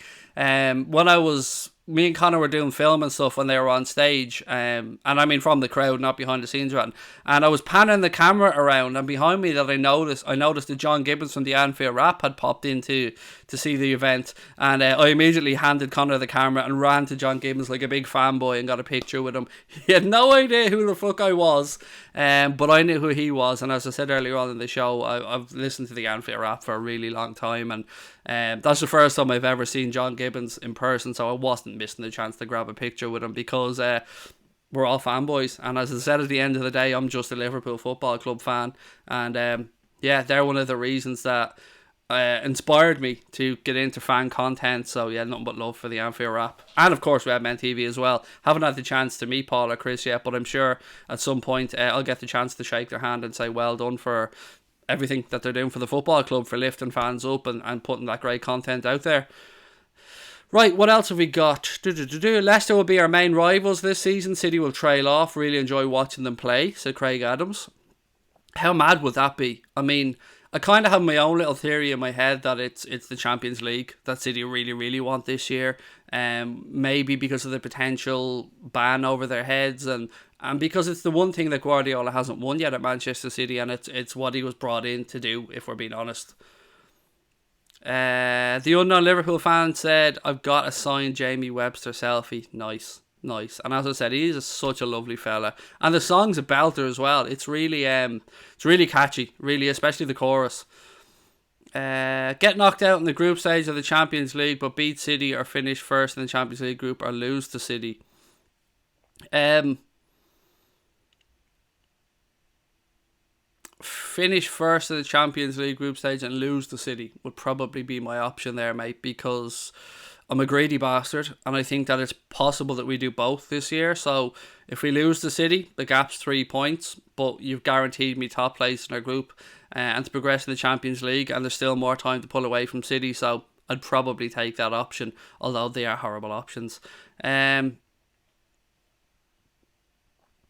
[SPEAKER 1] Me and Connor were doing film and stuff when they were on stage, and I mean from the crowd, not behind the scenes, and I was panning the camera around, and behind me that I noticed that John Gibbons from the Anfield Rap had popped in to see the event, and I immediately handed Connor the camera and ran to John Gibbons like a big fanboy and got a picture with him. He had no idea who the fuck I was, but I knew who he was, and as I said earlier on in the show, I've listened to the Anfield Rap for a really long time, and that's the first time I've ever seen John Gibbons in person, so I wasn't missing the chance to grab a picture with him, because we're all fanboys, and as I said, at the end of the day, I'm just a Liverpool Football Club fan, and yeah, they're one of the reasons that inspired me to get into fan content. So yeah, nothing but love for the Anfield Rap, and of course Redmen TV as well. Haven't had the chance to meet Paul or Chris yet, but I'm sure at some point I'll get the chance to shake their hand and say well done for everything that they're doing for the football club, for lifting fans up and putting that great content out there. Right, what else have we got? Leicester will be our main rivals this season. City will trail off. Really enjoy watching them play, said Craig Adams. How mad would that be? I mean, I kind of have my own little theory in my head that it's the Champions League that City really, really want this year. Maybe because of the potential ban over their heads and because it's the one thing that Guardiola hasn't won yet at Manchester City, and it's what he was brought in to do, if we're being honest. The unknown Liverpool fan said, I've got a signed Jamie Webster selfie. Nice. And as I said, he is such a lovely fella. And the song's a belter as well. It's really catchy, really, especially the chorus. Get knocked out in the group stage of the Champions League, but beat City or finish first in the Champions League group or lose to City. Finish first in the Champions League group stage and lose to City would probably be my option there, mate, because I'm a greedy bastard and I think that it's possible that we do both this year. So if we lose to City, the gap's 3 points, but you've guaranteed me top place in our group and to progress in the Champions League, and there's still more time to pull away from City, so I'd probably take that option, although they are horrible options.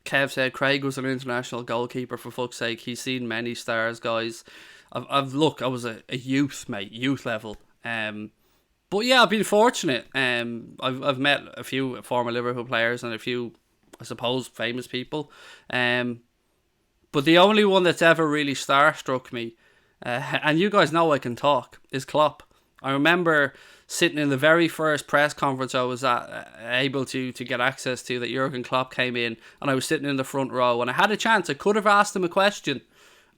[SPEAKER 1] Kev said Craig was an international goalkeeper, for fuck's sake. He's seen many stars, guys. I was a youth, mate, youth level. But yeah, I've been fortunate. I've met a few former Liverpool players and a few, I suppose, famous people. But the only one that's ever really starstruck me, and you guys know I can talk, is Klopp. I remember sitting in the very first press conference I was able to get access to, that Jurgen Klopp came in, and I was sitting in the front row, and I had a chance. I could have asked him a question,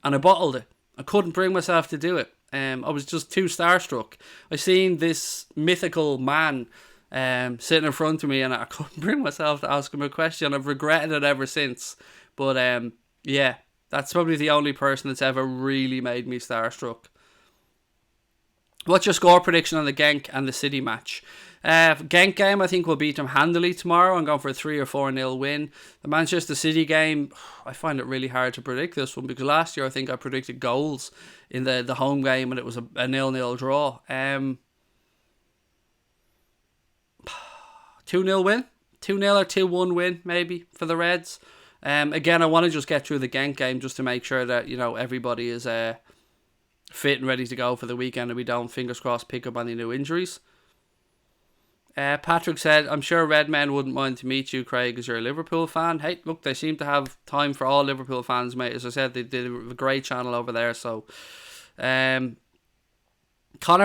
[SPEAKER 1] and I bottled it. I couldn't bring myself to do it. I was just too starstruck. I seen this mythical man sitting in front of me, and I couldn't bring myself to ask him a question. I've regretted it ever since. But yeah, that's probably the only person that's ever really made me starstruck. What's your score prediction on the Genk and the City match? Genk game, I think we'll beat them handily tomorrow. I'm going for a 3 or 4-0 win. The Manchester City game, I find it really hard to predict this one, because last year I think I predicted goals in the home game and it was a 0-0 draw. 2-0 win? 2-0 or 2-1 win, maybe, for the Reds. Again, I want to just get through the Genk game just to make sure that, everybody is fit and ready to go for the weekend, and we don't, fingers crossed, pick up any new injuries. Patrick said, I'm sure Red Men wouldn't mind to meet you, Craig, as you're a Liverpool fan. Hey, look, they seem to have time for all Liverpool fans, mate. As I said, they did a great channel over there. So, Connor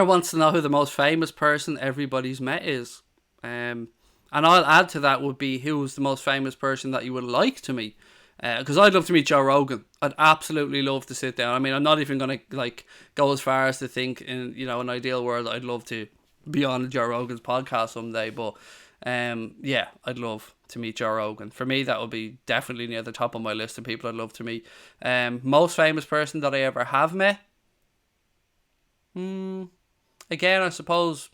[SPEAKER 1] wants to know who the most famous person everybody's met is. And I'll add to that would be, who's the most famous person that you would like to meet. Because I'd love to meet Joe Rogan. I'd absolutely love to sit down. I mean, I'm not even going to go as far as to think in an ideal world I'd love to be on Joe Rogan's podcast someday. But yeah, I'd love to meet Joe Rogan. For me, that would be definitely near the top of my list of people I'd love to meet. Most famous person that I ever have met. Again, I suppose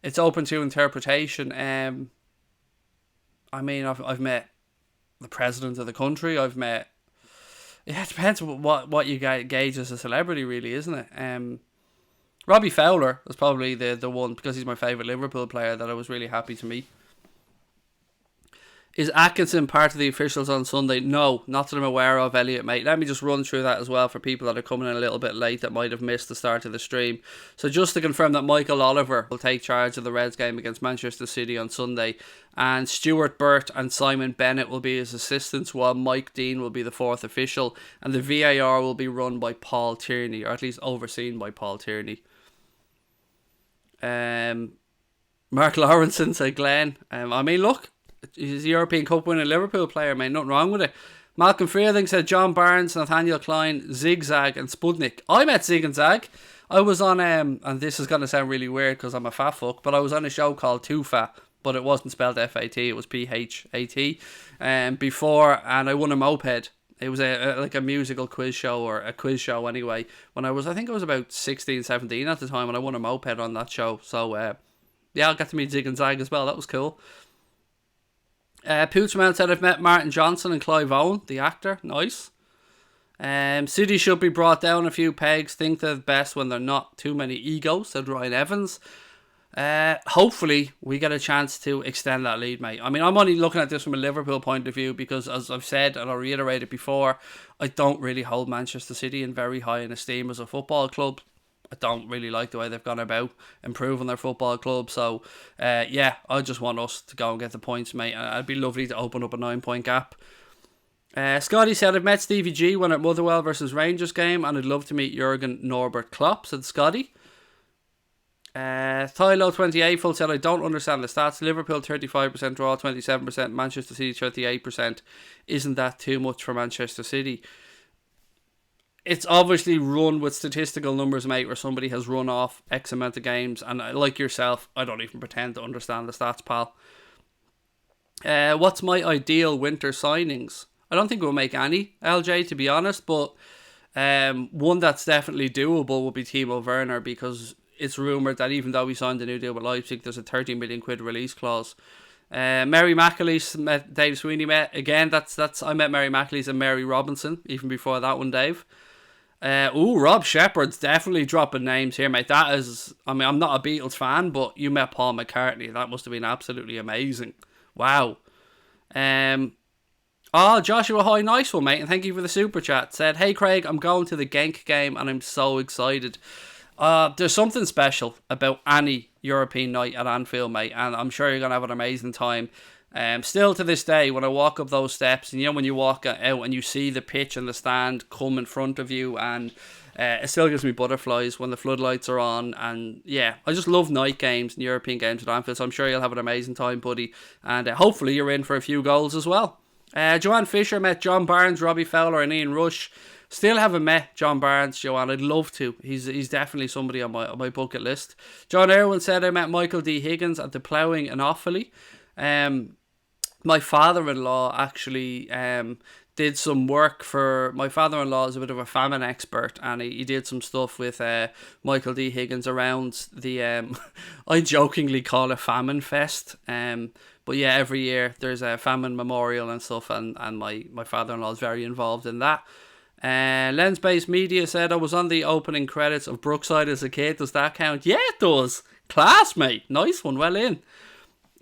[SPEAKER 1] it's open to interpretation. I mean, I've met the president of the country. I've met... Yeah, it depends on what you gauge as a celebrity, really, isn't it? Robbie Fowler was probably the one, because he's my favourite Liverpool player, that I was really happy to meet. Is Atkinson part of the officials on Sunday? No, not that I'm aware of, Elliot, mate. Let me just run through that as well for people that are coming in a little bit late that might have missed the start of the stream. So just to confirm that Michael Oliver will take charge of the Reds game against Manchester City on Sunday, and Stuart Burt and Simon Bennett will be his assistants, while Mike Dean will be the fourth official, and the VAR will be run by Paul Tierney, or at least overseen by Paul Tierney. Mark Lawrenson said Glenn. I mean, look, he's a European Cup winning Liverpool player, mate. Nothing wrong with it. Malcolm Freeling said John Barnes, Nathaniel Klein, Zigzag and Sputnik. I met Zig and Zag. I was on, and this is going to sound really weird because I'm a fat fuck, but I was on a show called Too Fat, but it wasn't spelled F-A-T, it was P-H-A-T, before, and I won a moped. It was like a musical quiz show, or a quiz show anyway, when I think I was about 16, 17 at the time, and I won a moped on that show. So, yeah, I got to meet Zig and Zag as well. That was cool. Poochman said I've met Martin Johnson and Clive Owen, the actor. Nice. City should be brought down a few pegs. Think they're best when they're not too many egos, said Ryan Evans. Hopefully we get a chance to extend that lead, mate. I mean, I'm only looking at this from a Liverpool point of view because, as I've said and I'll reiterate it before, I don't really hold Manchester City in very high in esteem as a football club. I don't really like the way they've gone about improving their football club. So, yeah, I just want us to go and get the points, mate. And it'd be lovely to open up a 9-point gap. Scotty said, I've met Stevie G when at Motherwell versus Rangers game, and I'd love to meet Jurgen Norbert Klopp, said Scotty. Thilo28 full said, I don't understand the stats. Liverpool 35% draw, 27%, Manchester City 38%. Isn't that too much for Manchester City? It's obviously run with statistical numbers, mate, where somebody has run off X amount of games, and like yourself, I don't even pretend to understand the stats, pal. What's my ideal winter signings? I don't think we'll make any, LJ, to be honest, but one that's definitely doable would be Timo Werner, because it's rumoured that even though we signed a new deal with Leipzig, there's a 30 million quid release clause. Mary McAleese met Dave Sweeney met again. That's I met Mary McAleese and Mary Robinson even before that one, Dave. Rob Shepherd's definitely dropping names here, mate. That is, I mean, I'm not a Beatles fan, but you met Paul McCartney. That must have been absolutely amazing. Wow. Joshua Hoy, nice one, mate, and thank you for the super chat. Said, hey Craig, I'm going to the Genk game and I'm so excited. There's something special about any European night at Anfield, mate, and I'm sure you're going to have an amazing time. Still to this day, when I walk up those steps, and you know when you walk out and you see the pitch and the stand come in front of you, and it still gives me butterflies when the floodlights are on. And yeah, I just love night games and European games at Anfield, so I'm sure you'll have an amazing time, buddy, and hopefully you're in for a few goals as well. Joanne Fisher met John Barnes, Robbie Fowler and Ian Rush. Still haven't met John Barnes, Joanne. I'd love to. He's definitely somebody on my bucket list. John Irwin said, I met Michael D. Higgins at the Ploughing in Offaly. My father-in-law actually did some work for... My father-in-law is a bit of a famine expert, and he did some stuff with Michael D. Higgins around the... I jokingly call it Famine Fest. But yeah, every year there's a famine memorial and stuff, and my father-in-law is very involved in that. Lens-Based Media said, I was on the opening credits of Brookside as a kid. Does that count? Yeah, it does. Class, mate. Nice one. Well in.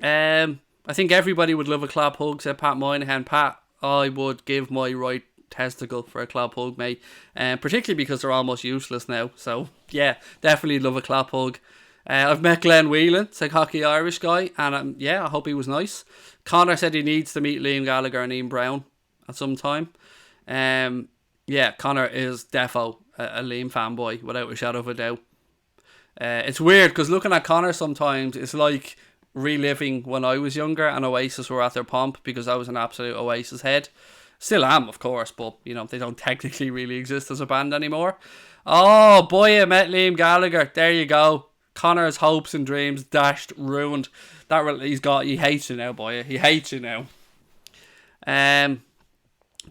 [SPEAKER 1] I think everybody would love a club hug, said Pat Moynihan. Pat, I would give my right testicle for a club hug, mate. Particularly because they're almost useless now. So, yeah, definitely love a club hug. I've met Glenn Whelan, it's a hockey Irish guy, and yeah, I hope he was nice. Connor said he needs to meet Liam Gallagher and Ian Brown at some time. Yeah, Connor is defo a Liam fanboy, without a shadow of a doubt. It's weird, because looking at Connor sometimes, it's like reliving when I was younger and Oasis were at their pomp, because I was an absolute Oasis head. Still am, of course, but, you know, they don't technically really exist as a band anymore. Oh, boy, I met Liam Gallagher. There you go. Connor's hopes and dreams dashed, ruined. He hates you now, boy. He hates you now.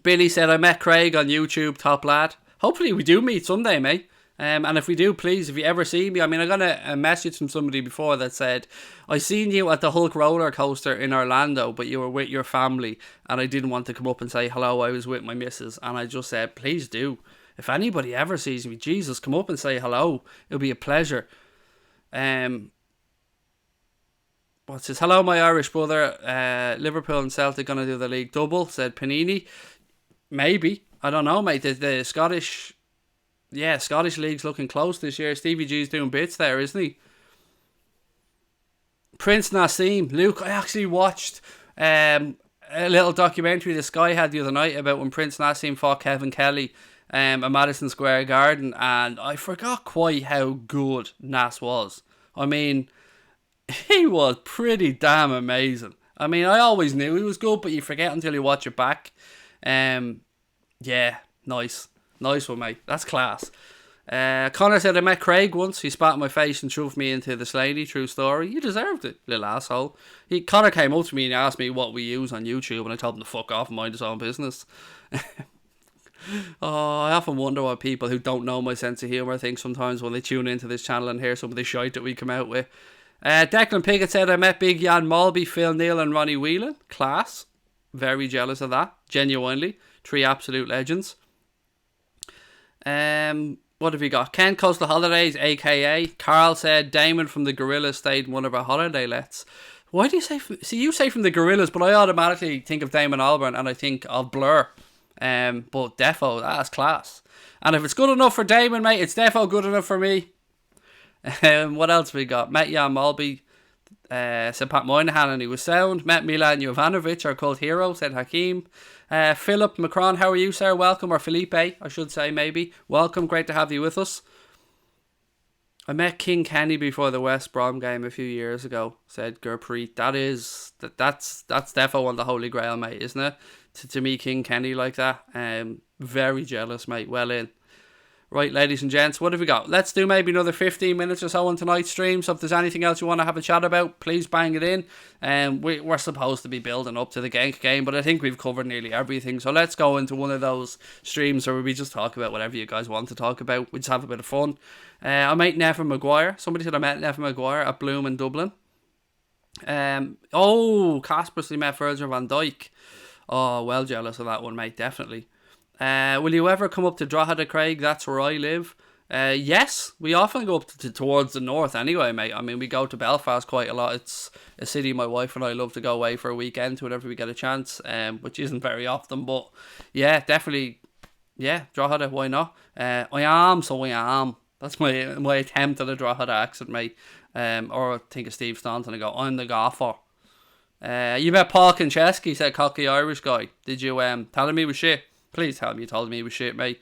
[SPEAKER 1] Billy said, I met Craig on YouTube, top lad. Hopefully we do meet someday, mate. And if we do, please, if you ever see me, I mean, I got a message from somebody before that said, I seen you at the Hulk roller coaster in Orlando, but you were with your family, and I didn't want to come up and say hello, I was with my missus. And I just said, please do. If anybody ever sees me, Jesus, come up and say hello. It'll be a pleasure. What's this? Hello, my Irish brother. Liverpool and Celtic gonna do the league double, said Panini. Maybe. I don't know, mate. The Scottish league's looking close this year. Stevie G's doing bits there, isn't he? Prince Nassim. Luke, I actually watched a little documentary the Sky had the other night about when Prince Nassim fought Kevin Kelly at Madison Square Garden, and I forgot quite how good Nas was. I mean, he was pretty damn amazing. I mean, I always knew he was good, but you forget until you watch it back. Yeah, nice one, mate. That's class. Connor said, I met Craig once. He spat in my face and shoved me into the Slaney. True story. You deserved it, little asshole. Connor came up to me and asked me what we use on YouTube, and I told him to fuck off and mind his own business. I often wonder what people who don't know my sense of humour think sometimes when they tune into this channel and hear some of the shite that we come out with. Declan Piggott said, I met Big Jan Malby, Phil Neal and Ronnie Whelan. Class. Very jealous of that. Genuinely. 3 absolute legends. What have we got? Ken Coastal Holidays, aka Carl said Damon from the Gorillas stayed in one of our holiday lets. Why do you say? You say from the Gorillas, but I automatically think of Damon Albarn and I think of Blur. But defo, that's class. And if it's good enough for Damon, mate, it's defo good enough for me. What else we got? Met Jan Malby, said Pat Moynihan and he was sound. Met Milan Jovanovic, our cult hero, said Hakeem. Philip Macron, how are you, sir? Welcome. Or Felipe, I should say, maybe. Welcome. Great to have you with us. I met King Kenny before the West Brom game a few years ago, said Gurpreet. That's defo on the Holy Grail, mate, isn't it? To meet King Kenny like that. Very jealous, mate. Well in. Right, ladies and gents, what have we got? Let's do maybe another 15 minutes or so on tonight's stream. So if there's anything else you want to have a chat about, please bang it in. We're supposed to be building up to the Genk game, but I think we've covered nearly everything. So let's go into one of those streams where we just talk about whatever you guys want to talk about. We just have a bit of fun. I met Nevin Maguire. Somebody said I met Nevin Maguire at Bloom in Dublin. Kaspersky met Virgil van Dijk. Oh, well jealous of that one, mate, definitely. Will you ever come up to Drogheda, Craig? That's where I live. Yes, we often go up towards the north anyway, mate. I mean, we go to Belfast quite a lot. It's a city my wife and I love to go away for a weekend whenever we get a chance, which isn't very often. But yeah, definitely, yeah, Drogheda, why not? I am. That's my attempt at a Drogheda accent, mate. Or I think of Steve Staunton and go, I'm the gaffer. You met Paul Konchesky, said cocky Irish guy. Did you tell him he was shit? Please tell me you told me he was shit, mate.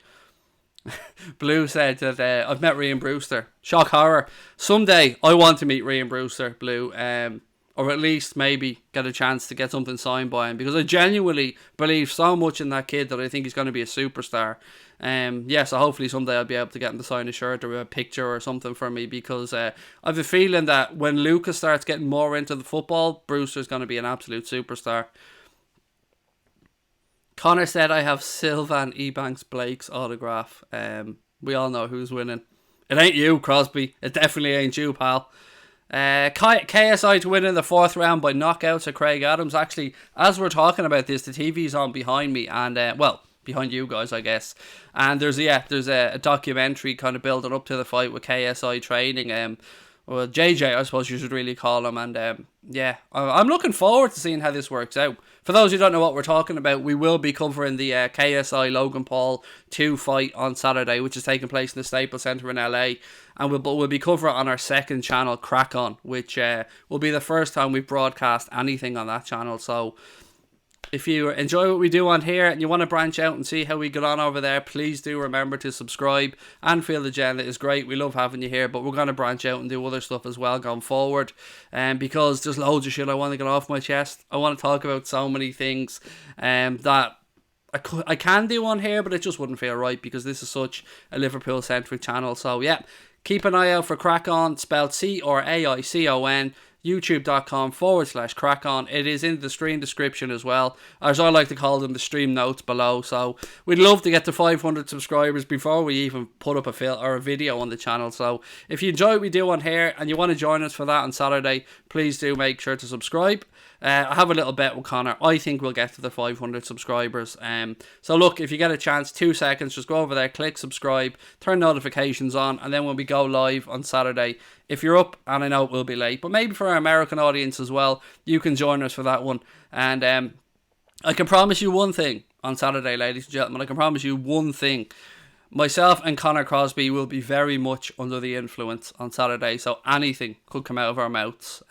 [SPEAKER 1] Blue said that I've met Rian Brewster. Shock horror. Someday I want to meet Rian Brewster, Blue. Or at least maybe get a chance to get something signed by him. Because I genuinely believe so much in that kid that I think he's going to be a superstar. So hopefully someday I'll be able to get him to sign a shirt or a picture or something for me. Because I have a feeling that when Lucas starts getting more into the football, Brewster's going to be an absolute superstar. Connor said I have Sylvan Ebanks Blake's autograph. We all know who's winning. It ain't you, Crosby. It definitely ain't you, pal. KSI to win in the fourth round by knockouts of Craig Adams. Actually, as we're talking about this, the TV's on behind me and behind you guys, I guess. And there's a documentary kind of building up to the fight with KSI training. Well, JJ, I suppose you should really call him. And I'm looking forward to seeing how this works out. For those who don't know what we're talking about, we will be covering the KSI Logan Paul 2 fight on Saturday, which is taking place in the Staples Center in LA. And we'll be covering it on our second channel, Crack On, which will be the first time we broadcast anything on that channel. So if you enjoy what we do on here and you want to branch out and see how we get on over there, please do remember to subscribe. Anfield Agenda is great. We love having you here, but we're going to branch out and do other stuff as well going forward. Because there's loads of shit I want to get off my chest. I want to talk about so many things that I can do on here, but it just wouldn't feel right because this is such a Liverpool-centric channel. So yeah, keep an eye out for Crack On, spelled CRAICON. youtube.com/crackon. It is in the stream description as well, as I like to call them, the stream notes below. So we'd love to get to 500 subscribers before we even put up a video on the channel. So if you enjoy what we do on here and you want to join us for that on Saturday, please do make sure to subscribe. I have a little bet with Connor. I think we'll get to the 500 subscribers. So look, if you get a chance, 2 seconds, just go over there, click subscribe, turn notifications on, and then when we go live on Saturday, if you're up, and I know it will be late, but maybe for our American audience as well, you can join us for that one. And I can promise you one thing on Saturday, ladies and gentlemen. I can promise you one thing. Myself and Connor Crosby will be very much under the influence on Saturday, so anything could come out of our mouths.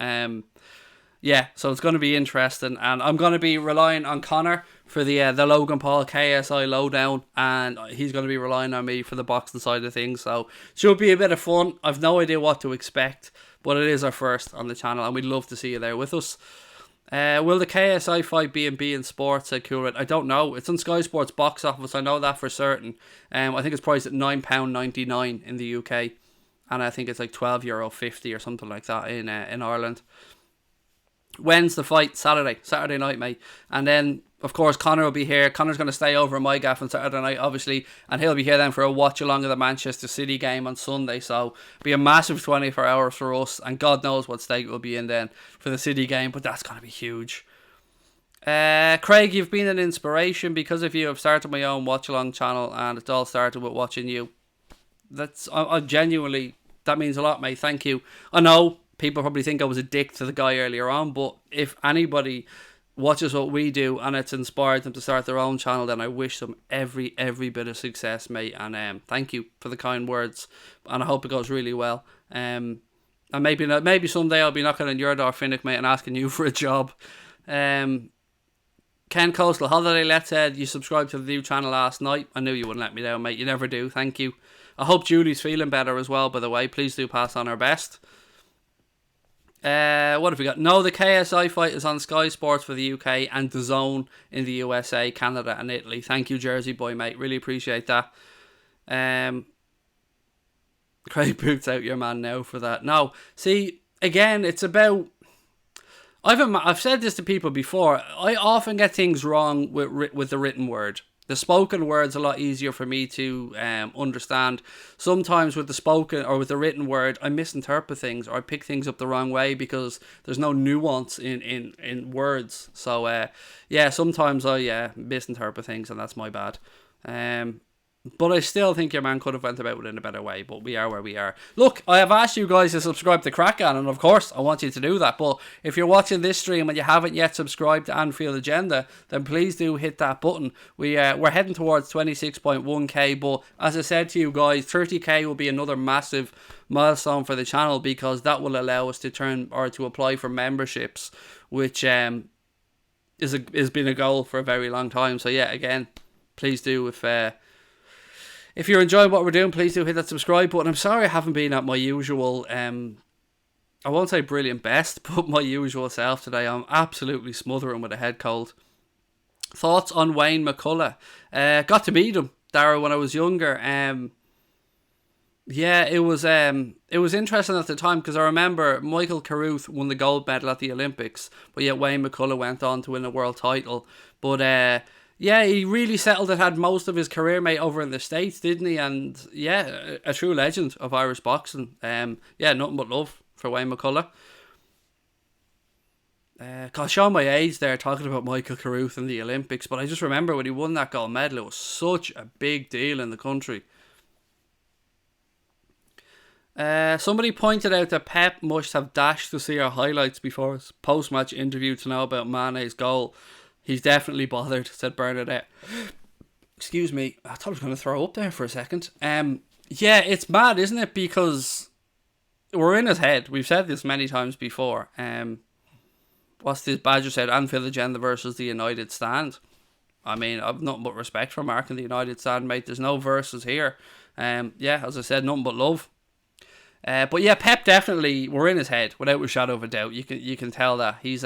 [SPEAKER 1] So it's going to be interesting, and I'm going to be relying on Connor for the Logan Paul KSI lowdown, and he's going to be relying on me for the boxing side of things. So it should be a bit of fun. I've no idea what to expect, but it is our first on the channel, and we'd love to see you there with us. Will the KSI fight be in beIN Sports? Said Coolred. I don't know. It's on Sky Sports box office. I know that for certain. I think it's priced at £9.99 in the UK, and I think it's like €12.50 or something like that in Ireland. When's the fight? Saturday night, mate. And then, of course, Connor will be here. Connor's going to stay over in my gaff on Saturday night, obviously, and he'll be here then for a watch-along of the Manchester City game on Sunday. So it'll be a massive 24 hours for us, and God knows what stake we'll be in then for the City game, but that's going to be huge. Craig, you've been an inspiration. Because of you, I've started my own Watchalong channel, and it all started with watching you. I genuinely, that means a lot, mate. Thank you. I know people probably think I was a dick to the guy earlier on, but if anybody watches what we do and it's inspired them to start their own channel, then I wish them every bit of success, mate. And thank you for the kind words, and I hope it goes really well. And maybe someday I'll be knocking on your door, Finnick, mate, and asking you for a job. Ken Coastal Holiday, let's say you subscribed to the new channel last night. I knew you wouldn't let me down, mate. You never do. Thank you. I hope Julie's feeling better as well, by the way. Please do pass on her best. What have we got? No, the KSI fight is on Sky Sports for the UK and DAZN in the USA, Canada and Italy. Thank you, Jersey boy, mate. Really appreciate that. Craig boots out your man now for that. No, see, again, it's about... I've said this to people before. I often get things wrong with the written word. The spoken word's a lot easier for me to understand. Sometimes with the spoken or with the written word, I misinterpret things or I pick things up the wrong way because there's no nuance in words. So, sometimes I misinterpret things, and that's my bad. But I still think your man could have went about it in a better way, but we are where we are. Look, I have asked you guys to subscribe to Crackon, and of course I want you to do that, but if you're watching this stream and you haven't yet subscribed to Anfield Agenda, then please do hit that button. We're heading towards 26.1k, but as I said to you guys, 30k will be another massive milestone for the channel, because that will allow us to apply for memberships, which has been a goal for a very long time. So yeah, again, please do, if you're enjoying what we're doing, please do hit that subscribe button. I'm sorry I haven't been at my usual, I won't say brilliant best, but my usual self today. I'm absolutely smothering with a head cold. Thoughts on Wayne McCullough? Got to meet him, Dara, when I was younger. It was interesting at the time, because I remember Michael Carruth won the gold medal at the Olympics, but yet Wayne McCullough went on to win a world title. But he really settled it, had most of his career, mate, over in the States, didn't he? And yeah, a true legend of Irish boxing. Nothing but love for Wayne McCullough. God, show my age there talking about Michael Carruth in the Olympics, but I just remember when he won that gold medal, it was such a big deal in the country. Somebody pointed out that Pep must have dashed to see our highlights before his post-match interview to know about Mane's goal. He's definitely bothered, said Bernadette. Excuse me, I thought I was going to throw up there for a second. It's mad, isn't it? Because we're in his head. We've said this many times before. What's this Badger said? Anfield Agenda versus the United Stand. I mean, I've nothing but respect for Mark and the United Stand, mate. There's no verses here. As I said, nothing but love. But yeah, Pep definitely, we're in his head without a shadow of a doubt. You can tell that he's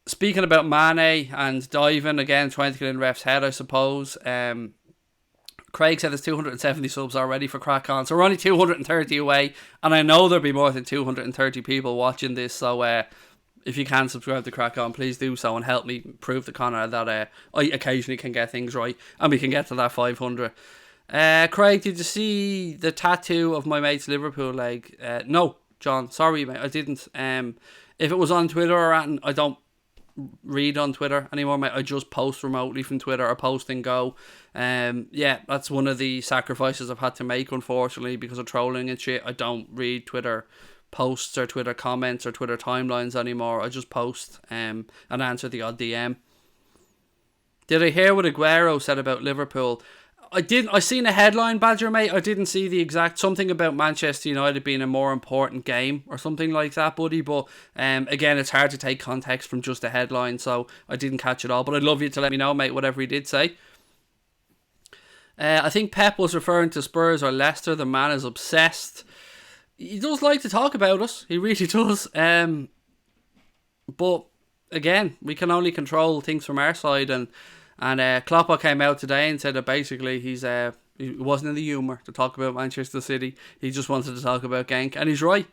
[SPEAKER 1] speaking about Mane and diving again, trying to get in ref's head, I suppose. Craig said there's 270 subs already for Crackon, so we're only 230 away, and I know there'll be more than 230 people watching this. So if you can subscribe to Crackon, please do so and help me prove to Connor that I occasionally can get things right and we can get to that 500. Craig, did you see the tattoo of my mate's Liverpool leg? No, John, sorry mate, I didn't. If it was on Twitter or anything, I don't read on Twitter anymore, mate. I just post remotely from Twitter, or post and go. That's one of the sacrifices I've had to make, unfortunately, because of trolling and shit. I don't read Twitter posts or Twitter comments or Twitter timelines anymore. I just post and answer the odd DM. Did I hear what Aguero said about Liverpool? I didn't. I seen a headline, Badger, mate. I didn't see the exact, something about Manchester United being a more important game or something like that, buddy. But again, it's hard to take context from just a headline, so I didn't catch it all. But I'd love you to let me know, mate, whatever he did say. I think Pep was referring to Spurs or Leicester. The man is obsessed. He does like to talk about us. He really does. But again, we can only control things from our side, and Klopp came out today and said that basically he wasn't in the humour to talk about Manchester City. He just wanted to talk about Genk, and he's right.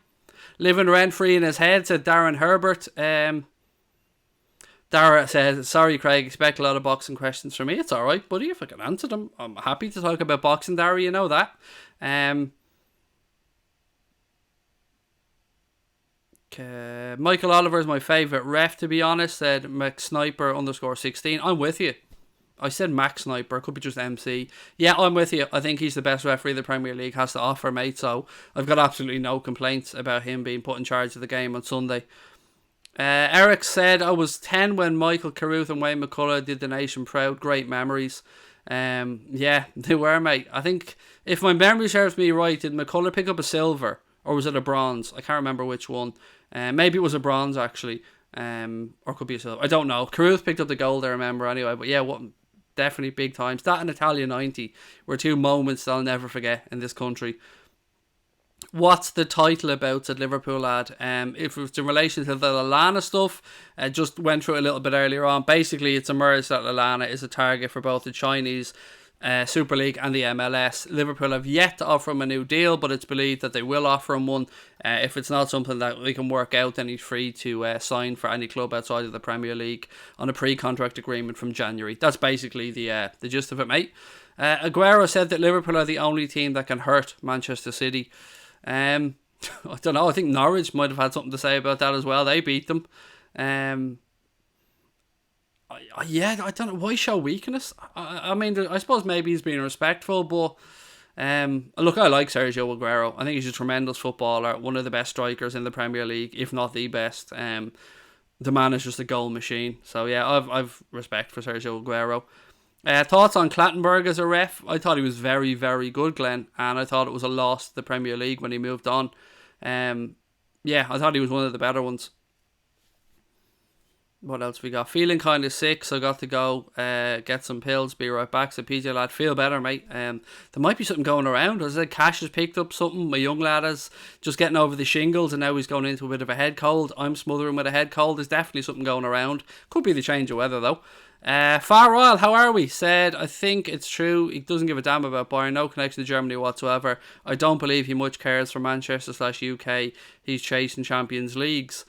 [SPEAKER 1] Living rent-free in his head, said Darren Herbert. Dara says, sorry Craig, expect a lot of boxing questions from me. It's alright, buddy, if I can answer them. I'm happy to talk about boxing, Dara, you know that. Michael Oliver is my favourite ref, to be honest, said McSniper_16. I'm with you. I said Max Sniper, could be just MC. Yeah, I'm with you. I think he's the best referee the Premier League has to offer, mate. So I've got absolutely no complaints about him being put in charge of the game on Sunday. Eric said, I was 10 when Michael Carruth and Wayne McCullough did the nation proud. Great memories. Yeah, they were, mate. I think, if my memory serves me right, did McCullough pick up a silver? Or was it a bronze? I can't remember which one. Maybe it was a bronze, actually. Or could be a silver. I don't know. Carruth picked up the gold, I remember, anyway. But yeah, definitely big times. That and Italia 90 were two moments I'll never forget in this country. What's the title about, said Liverpool lad? If it's in relation to the Lallana stuff, just went through it a little bit earlier on. Basically, it's emerged that Lallana is a target for both the Chinese Super League and the MLS. Liverpool have yet to offer him a new deal, but it's believed that they will offer him one. If it's not something that we can work out, then he's free to sign for any club outside of the Premier League on a pre-contract agreement from January. That's basically the gist of it, mate. Aguero said that Liverpool are the only team that can hurt Manchester City. I don't know. I think Norwich might have had something to say about that as well. They beat them. Yeah, I don't know. Why show weakness? I mean, I suppose maybe he's being respectful, but look, I like Sergio Aguero. I think he's a tremendous footballer, one of the best strikers in the Premier League, if not the best. The man is just a goal machine. So yeah, I've respect for Sergio Aguero. Thoughts on Clattenburg as a ref? I thought he was very, very good, Glenn, and I thought it was a loss to the Premier League when he moved on. Yeah, I thought he was one of the better ones. What else we got? Feeling kind of sick, so got to go get some pills. Be right back. So PJ lad, feel better, mate. There might be something going around. As I said, Cash has picked up something. My young lad is just getting over the shingles, and now he's going into a bit of a head cold. I'm smothering with a head cold. There's definitely something going around. Could be the change of weather though. Far Royal, how are we? Said, I think it's true. He doesn't give a damn about Bayern. No connection to Germany whatsoever. I don't believe he much cares for Manchester/UK. He's chasing Champions Leagues.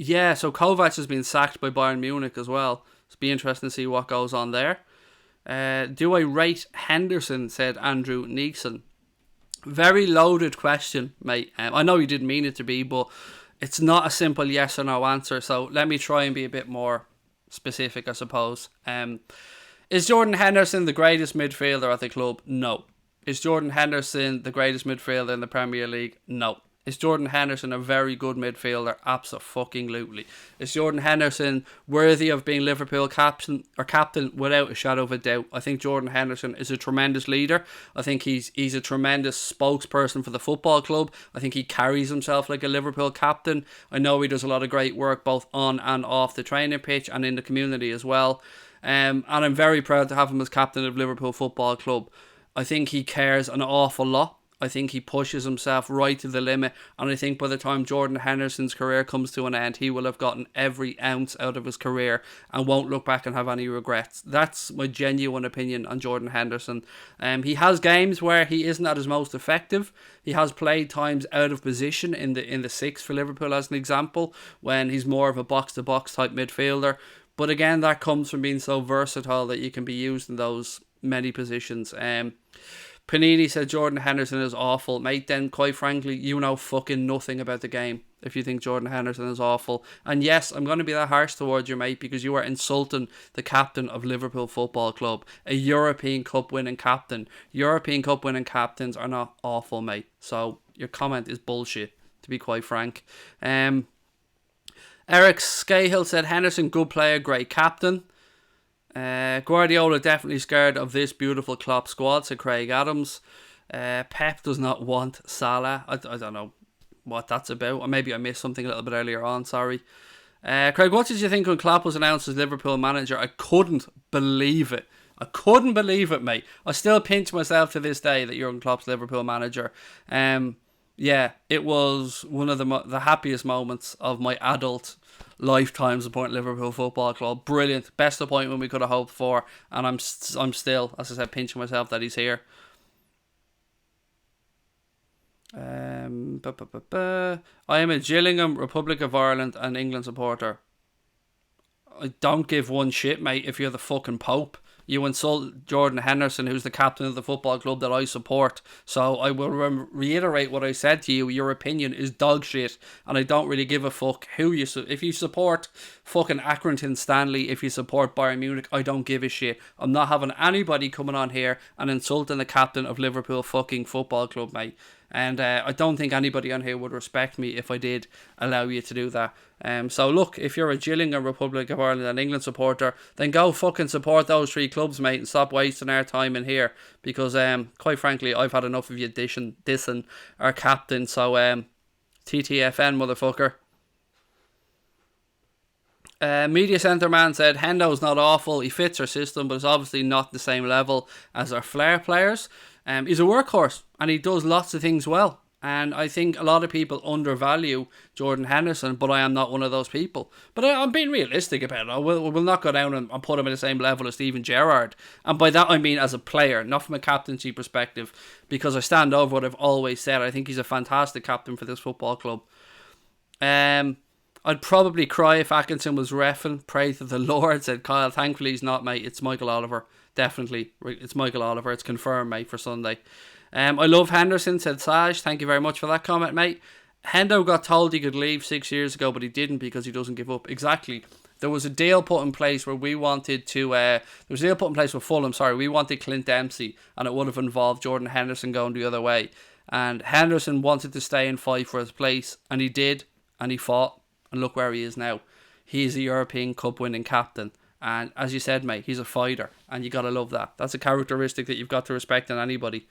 [SPEAKER 1] Yeah, so Kovac has been sacked by Bayern Munich as well. It's be interesting to see what goes on there. Do I rate Henderson, said Andrew Neeson. Very loaded question, mate. I know you didn't mean it to be, but it's not a simple yes or no answer. So let me try and be a bit more specific, I suppose. Is Jordan Henderson the greatest midfielder at the club? No. Is Jordan Henderson the greatest midfielder in the Premier League? No. Is Jordan Henderson a very good midfielder? Absolutely. Is Jordan Henderson worthy of being Liverpool captain without a shadow of a doubt? I think Jordan Henderson is a tremendous leader. I think he's a tremendous spokesperson for the football club. I think he carries himself like a Liverpool captain. I know he does a lot of great work both on and off the training pitch and in the community as well. And I'm very proud to have him as captain of Liverpool Football Club. I think he cares an awful lot. I think he pushes himself right to the limit, and I think by the time Jordan Henderson's career comes to an end, he will have gotten every ounce out of his career and won't look back and have any regrets. That's my genuine opinion on Jordan Henderson. He has games where he isn't at his most effective. He has played times out of position in the six for Liverpool, as an example, when he's more of a box-to-box type midfielder. But again, that comes from being so versatile that you can be used in those many positions. Panini said Jordan Henderson is awful. Mate, then quite frankly, you know fucking nothing about the game if you think Jordan Henderson is awful. And yes, I'm going to be that harsh towards you, mate, because you are insulting the captain of Liverpool Football Club, a European Cup winning captain. European Cup winning captains are not awful, mate. So your comment is bullshit, to be quite frank. Eric Scahill said Henderson, good player, great captain. Guardiola definitely scared of this beautiful Klopp squad, said Craig Adams. Pep does not want Salah. I don't know what that's about, or maybe I missed something a little bit earlier on, sorry. Craig, what did you think when Klopp was announced as Liverpool manager? I couldn't believe it. Mate. I still pinch myself to this day that Jurgen Klopp's Liverpool manager. Yeah, it was one of the happiest moments of my adult lifetime supporting Liverpool Football Club. Brilliant, best appointment we could have hoped for, and I'm still, as I said, pinching myself that he's here. I am a Gillingham, Republic of Ireland and England supporter. I don't give one shit, mate, if you're the fucking Pope. you insult Jordan Henderson, who's the captain of the football club that I support. So I will reiterate what I said to you. Your opinion is dog shit, and I don't really give a fuck who you if you support fucking Accrington Stanley, if you support Bayern Munich, I don't give a shit. I'm not having anybody coming on here and insulting the captain of Liverpool fucking football club, mate. And I don't think anybody on here would respect me if I did allow you to do that. So look, if you're a Gillingham, Republic of Ireland and England supporter, then go fucking support those 3 clubs, mate, and stop wasting our time in here. Because quite frankly, I've had enough of you dissing our captain. So TTFN, motherfucker. Media Centre Man said, Hendo's not awful, he fits our system, but it's obviously not the same level as our flair players. He's a workhorse, and he does lots of things well. And I think a lot of people undervalue Jordan Henderson, but I am not one of those people. But I'm being realistic about it. I will not go down and put him at the same level as Steven Gerrard. And by that I mean as a player, not from a captaincy perspective, because I stand over what I've always said. I think he's a fantastic captain for this football club. I'd probably cry if Atkinson was reffing. Pray to the Lord, said Kyle. Thankfully he's not, mate. It's Michael Oliver. Definitely. It's Michael Oliver. It's confirmed, mate, for Sunday. I love Henderson, said Saj. Thank you very much for that comment, mate. Hendo got told he could leave 6 years ago, but he didn't because he doesn't give up. Exactly. There was a deal put in place where we wanted to... there was a deal put in place with Fulham, we wanted Clint Dempsey, and it would have involved Jordan Henderson going the other way. And Henderson wanted to stay and fight for his place, and he did, and he fought, and look where he is now. He's a European Cup winning captain. And as you said, mate, he's a fighter, and you gotta love that. That's a characteristic that you've got to respect in anybody.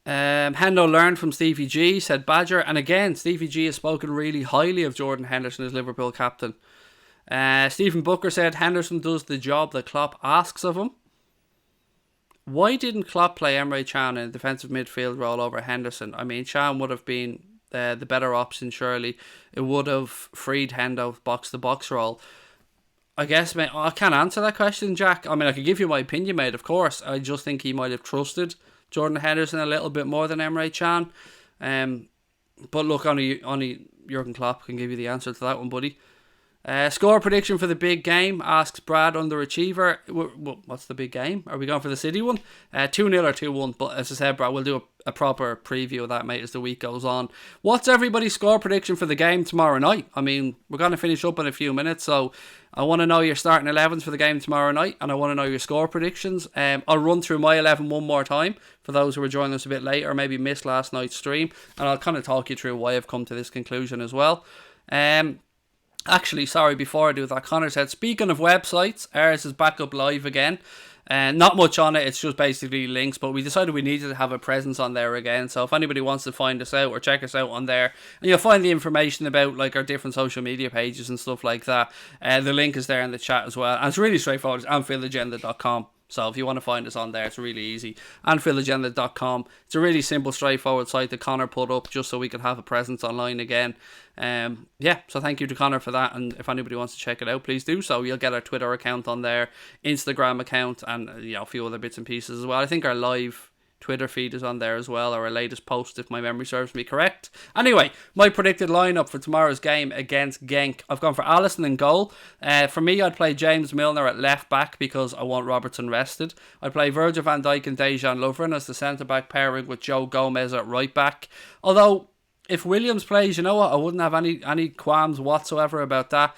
[SPEAKER 1] Hendo learned from Stevie G, said Badger. And again, Stevie G has spoken really highly of Jordan Henderson as Liverpool captain. Stephen Booker said Henderson does the job that Klopp asks of him. Why didn't Klopp play Emre Can in a defensive midfield role over Henderson? I mean, Can would have been the better option, surely. It would have freed Hendo box-to-box role. I guess, mate, I can't answer that question, Jack. I mean, I could give you my opinion, mate, of course. I just think he might have trusted Jordan Henderson a little bit more than Emre Can. But look, only Jurgen Klopp can give you the answer to that one, buddy. Score prediction for the big game, asks Brad Underachiever. What's the big game? Are we going for the City one? 2-0 or 2-1. But as I said, Brad, we'll do a proper preview of that, mate, as the week goes on. What's everybody's score prediction for the game tomorrow night? I mean, we're going to finish up in a few minutes, so I want to know your starting 11s for the game tomorrow night, and I want to know your score predictions. I'll run through my 11 one more time for those who were joining us a bit late or maybe missed last night's stream, and I'll kind of talk you through why I've come to this conclusion as well. Actually, sorry, before I do that, Connor said, speaking of websites, ours is back up live again. Not much on it, it's just basically links, but we decided we needed to have a presence on there again. So if anybody wants to find us out or check us out on there, and you'll find the information about like our different social media pages and stuff like that. The link is there in the chat as well. And it's really straightforward. It's AnfieldAgenda.com. So if you want to find us on there, it's really easy. AnfieldAgenda.com. It's a really simple, straightforward site that Connor put up just so we could have a presence online again. So thank you to Connor for that, and if anybody wants to check it out, please do so. You'll get our Twitter account on there, Instagram account, and a few other bits and pieces as well. I think our live Twitter feed is on there as well, or our latest post if my memory serves me correct. Anyway, my predicted lineup for tomorrow's game against Genk. I've gone for Alisson in goal. For me, I'd play James Milner at left back because I want Robertson rested. I'd play Virgil van Dijk and Dejan Lovren as the centre back pairing with Joe Gomez at right back. Although if Williams plays, you know what, I wouldn't have any qualms whatsoever about that.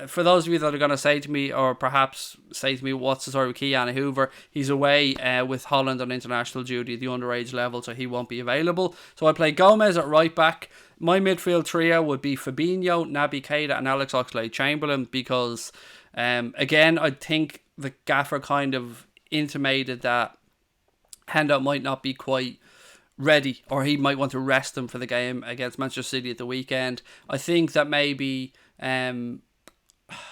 [SPEAKER 1] For those of you that are going to say to me, or perhaps say to me, what's the story with Keanu Hoover? He's away with Holland on international duty at the underage level, so he won't be available. So I play Gomez at right back. My midfield trio would be Fabinho, Naby Keita and Alex Oxlade-Chamberlain because, again, I think the gaffer kind of intimated that Hendo might not be quite ready, or he might want to rest him for the game against Manchester City at the weekend. I think that maybe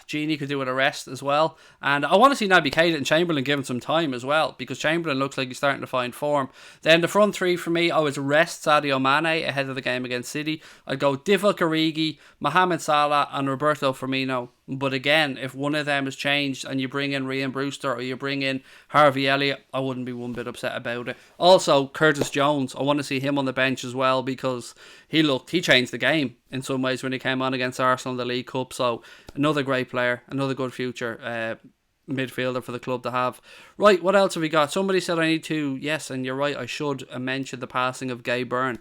[SPEAKER 1] Genie could do with a rest as well, and I want to see Naby Keita and Chamberlain given some time as well, because Chamberlain looks like he's starting to find form. Then the front three for me, I would rest Sadio Mane ahead of the game against City. I'd go Divock Origi, Mohamed Salah and Roberto Firmino. But again, if one of them is changed and you bring in Ryan Brewster or you bring in Harvey Elliott, I wouldn't be one bit upset about it. Also, Curtis Jones, I want to see him on the bench as well, because he changed the game in some ways when he came on against Arsenal in the League Cup. So another great player, another good future. midfielder for the club to have. Right, what else have we got? Somebody said I need to, yes, and you're right, I should mention the passing of Gay Byrne.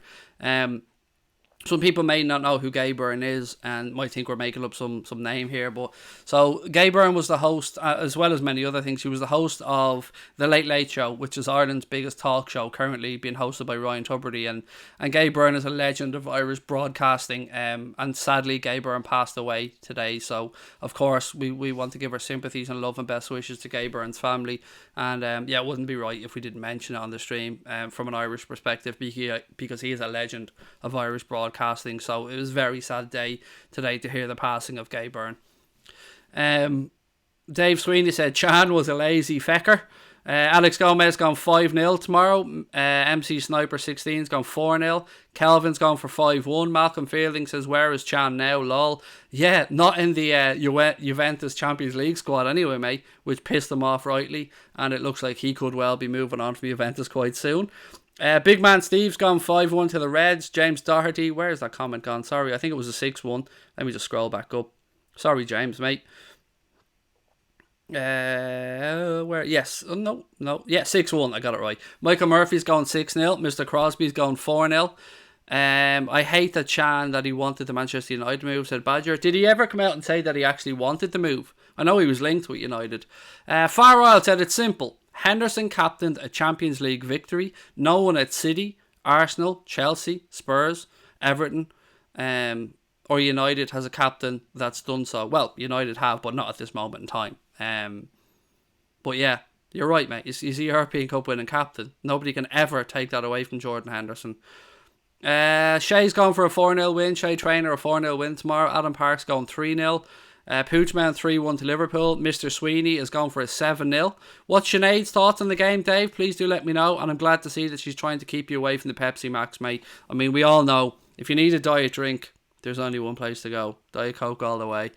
[SPEAKER 1] Some people may not know who Gay Byrne is and might think we're making up some name here, but so Gay Byrne was the host, as well as many other things. He was the host of The Late Late Show, which is Ireland's biggest talk show, currently being hosted by Ryan Tubridy, and Gay Byrne is a legend of Irish broadcasting, and sadly Gay Byrne passed away today, so of course we want to give our sympathies and love and best wishes to Gay Byrne's family, and it wouldn't be right if we didn't mention it on the stream from an Irish perspective, because he is a legend of Irish broadcasting. So it was a very sad day today to hear the passing of Gay Byrne. Dave Sweeney said Chan was a lazy fecker. Alex Gomez gone 5-0 tomorrow. MC Sniper 16's gone 4-0. Kelvin's gone for 5-1. Malcolm Fielding says, where is Chan now? Lol. Yeah, not in the Juventus Champions League squad anyway, mate, which pissed him off rightly, and it looks like he could well be moving on from Juventus quite soon. Big man Steve's gone 5-1 to the Reds. James Doherty, where's that comment gone? Sorry, I think it was a 6-1. Let me just scroll back up. Sorry, James, mate. Where? Yes. No. Yeah, 6-1. I got it right. Michael Murphy's gone 6-0. Mr. Crosby's gone 4-0. I hate that Chan that he wanted the Manchester United move, said Badger. Did he ever come out and say that he actually wanted the move? I know he was linked with United. Farwell said it's simple. Henderson captained a Champions League victory. No one at City, Arsenal, Chelsea, Spurs, Everton, or United has a captain that's done so. Well, United have, but not at this moment in time. But yeah, you're right, mate. He's a European Cup winning captain. Nobody can ever take that away from Jordan Henderson. Shea's going for a 4-0 win. Shea Traynor a 4-0 win tomorrow. Adam Park's going 3-0. Poochman 3-1 to Liverpool. Mr. Sweeney is going for a 7-0. What's Sinead's thoughts on the game, Dave? Please do let me know. And I'm glad to see that she's trying to keep you away from the Pepsi Max, mate. I mean, we all know if you need a diet drink, there's only one place to go. Diet Coke all the way.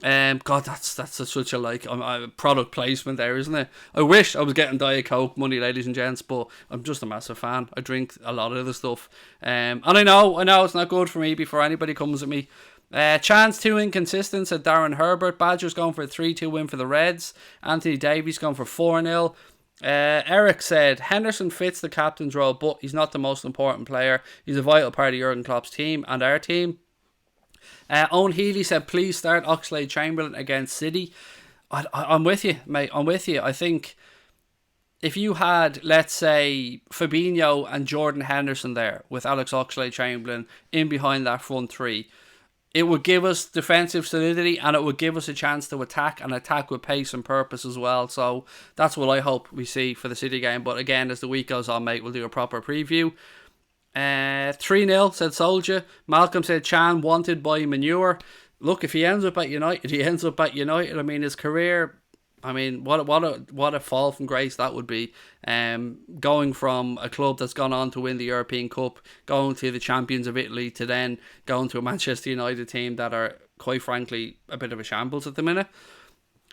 [SPEAKER 1] God, that's such a product placement there, isn't it? I wish I was getting Diet Coke money, ladies and gents, but I'm just a massive fan. I drink a lot of the stuff. And I know it's not good for me before anybody comes at me. Chance too inconsistent, said Darren Herbert. Badger's going for a 3-2 win for the Reds. Anthony Davies going for 4-0. Eric said Henderson fits the captain's role, but he's not the most important player. He's a vital part of Jurgen Klopp's team and our team. Owen Healy said please start Oxlade-Chamberlain against City. I'm with you, mate. I'm with you. I think if you had, let's say, Fabinho and Jordan Henderson there with Alex Oxlade-Chamberlain in behind that front three, it would give us defensive solidity and it would give us a chance to attack with pace and purpose as well. So that's what I hope we see for the City game. But again, as the week goes on, mate, we'll do a proper preview. 3-0, said Soldier. Malcolm said Chan wanted by manure. Look, if he ends up at United, he ends up at United. I mean, his career, I mean, what a fall from grace that would be. Going from a club that's gone on to win the European Cup, going to the champions of Italy, to then going to a Manchester United team that are, quite frankly, a bit of a shambles at the minute.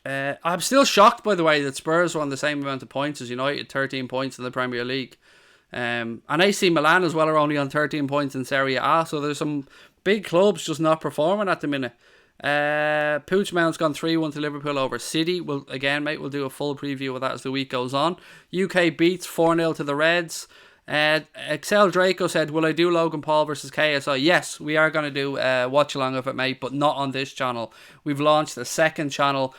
[SPEAKER 1] I'm still shocked, by the way, that Spurs are on the same amount of points as United, 13 points in the Premier League. And AC Milan as well are only on 13 points in Serie A, so there's some big clubs just not performing at the minute. Poochman's gone 3-1 to Liverpool over City. We'll do a full preview of that as the week goes on. UK beats 4-0 to the Reds. Excel Draco said, will I do Logan Paul versus KSI? Yes, we are going to do a watch along of it, mate, but not on this channel. We've launched a second channel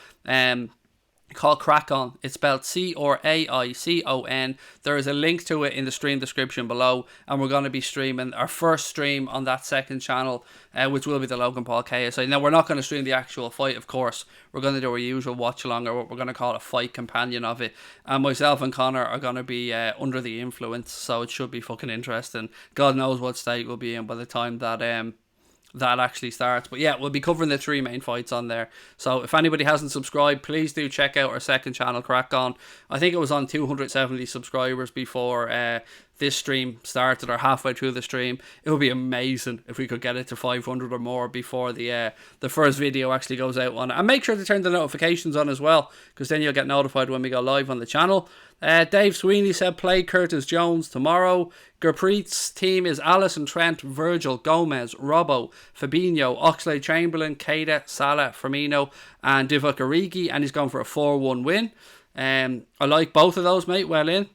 [SPEAKER 1] called Crack On. It's spelled CRAICON. There is a link to it in the stream description below, and we're going to be streaming our first stream on that second channel, which will be the Logan Paul KSI. Now, we're not going to stream the actual fight, of course. We're going to do our usual watch along, or what we're going to call a fight companion of it, and myself and Connor are going to be under the influence, so it should be fucking interesting. God knows what state we'll be in by the time that actually starts. But yeah, we'll be covering the three main fights on there. So if anybody hasn't subscribed, please do check out our second channel, Crack On. I think it was on 270 subscribers before this stream started, or halfway through the stream. It would be amazing if we could get it to 500 or more before the first video actually goes out on it. And make sure to turn the notifications on as well, because then you'll get notified when we go live on the channel. Dave Sweeney said play Curtis Jones tomorrow. Gurpreet's team is Alisson, Trent, Virgil, Gomez, Robbo, Fabinho, Oxlade-Chamberlain, Keita, Salah, Firmino and Divock Origi, and he's gone for a 4-1 win. I like both of those, mate. Well in.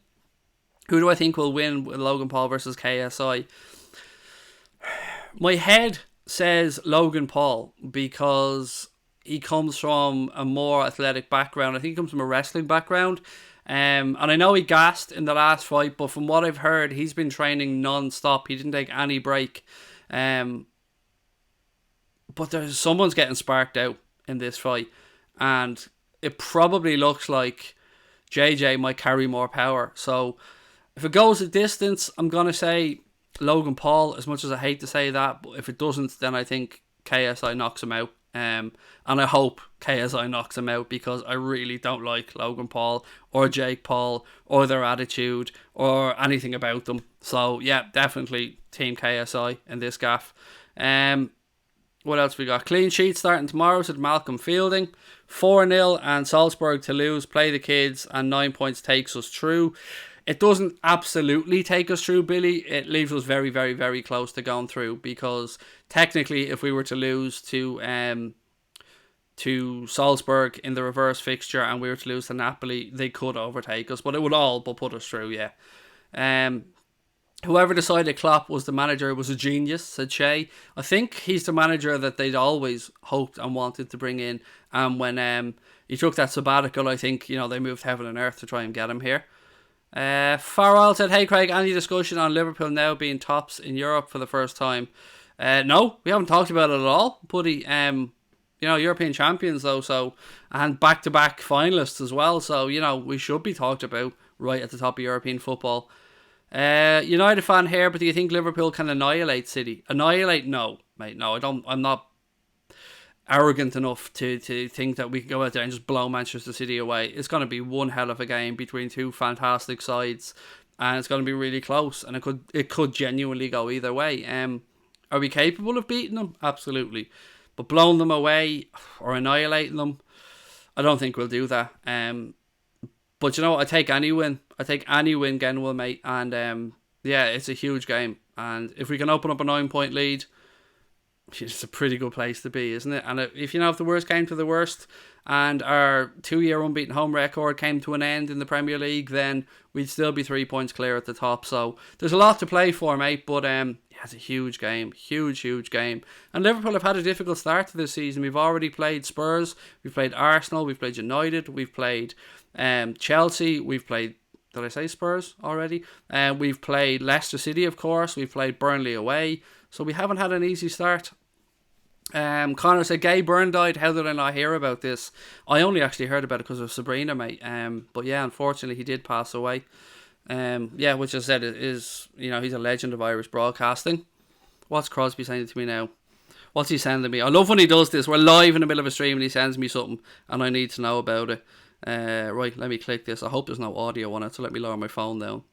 [SPEAKER 1] Who do I think will win with Logan Paul versus KSI? My head says Logan Paul because he comes from a more athletic background. I think he comes from a wrestling background. And I know he gassed in the last fight, but from what I've heard, he's been training non-stop. He didn't take any break. But someone's getting sparked out in this fight. And it probably looks like JJ might carry more power. So if it goes a distance, I'm going to say Logan Paul, as much as I hate to say that. But if it doesn't, then I think KSI knocks him out. And I hope KSI knocks him out because I really don't like Logan Paul or Jake Paul or their attitude or anything about them. So yeah, definitely Team KSI in this gaff. What else we got? Clean sheet starting tomorrow, said Malcolm Fielding. 4-0 and Salzburg to lose. Play the kids and 9 points takes us through. It doesn't absolutely take us through, Billy. It leaves us very, very, very close to going through because technically if we were to lose to Salzburg in the reverse fixture and we were to lose to Napoli, they could overtake us, but it would all but put us through, yeah. Whoever decided Klopp was the manager was a genius, said Shay. I think he's the manager that they'd always hoped and wanted to bring in. And when he took that sabbatical, I think, they moved heaven and earth to try and get him here. Farrell said, hey Craig, any discussion on Liverpool now being tops in Europe for the first time? No, we haven't talked about it at all, buddy. European champions though, so, and back-to-back finalists as well, so, we should be talked about right at the top of European football. United fan here, but do you think Liverpool can annihilate City? Annihilate? No, mate, no, I'm not arrogant enough to think that we can go out there and just blow Manchester City away. It's going to be one hell of a game between two fantastic sides, and it's going to be really close, and it could genuinely go either way. Are we capable of beating them? Absolutely. But blowing them away or annihilating them, I don't think we'll do that. But I take any win. I take any win, Genwell, mate. And it's a huge game. And if we can open up a 9-point lead, it's a pretty good place to be, isn't it? And if if the worst came to the worst and our 2-year unbeaten home record came to an end in the Premier League, then we'd still be 3 points clear at the top. So there's a lot to play for, mate. But it's a huge game. Huge game. And Liverpool have had a difficult start to this season. We've already played Spurs. We've played Arsenal. We've played United. We've played Chelsea. We've played... Did I say Spurs already? We've played Leicester City, of course. We've played Burnley away. So we haven't had an easy start. Connor said, Gay Byrne died. How did I not hear about this? I only actually heard about it because of Sabrina, mate. But yeah, unfortunately, he did pass away. Which I said is, he's a legend of Irish broadcasting. What's Crosby saying to me now? What's he sending me? I love when he does this. We're live in the middle of a stream and he sends me something and I need to know about it. Right, let me click this. I hope there's no audio on it, so let me lower my phone down.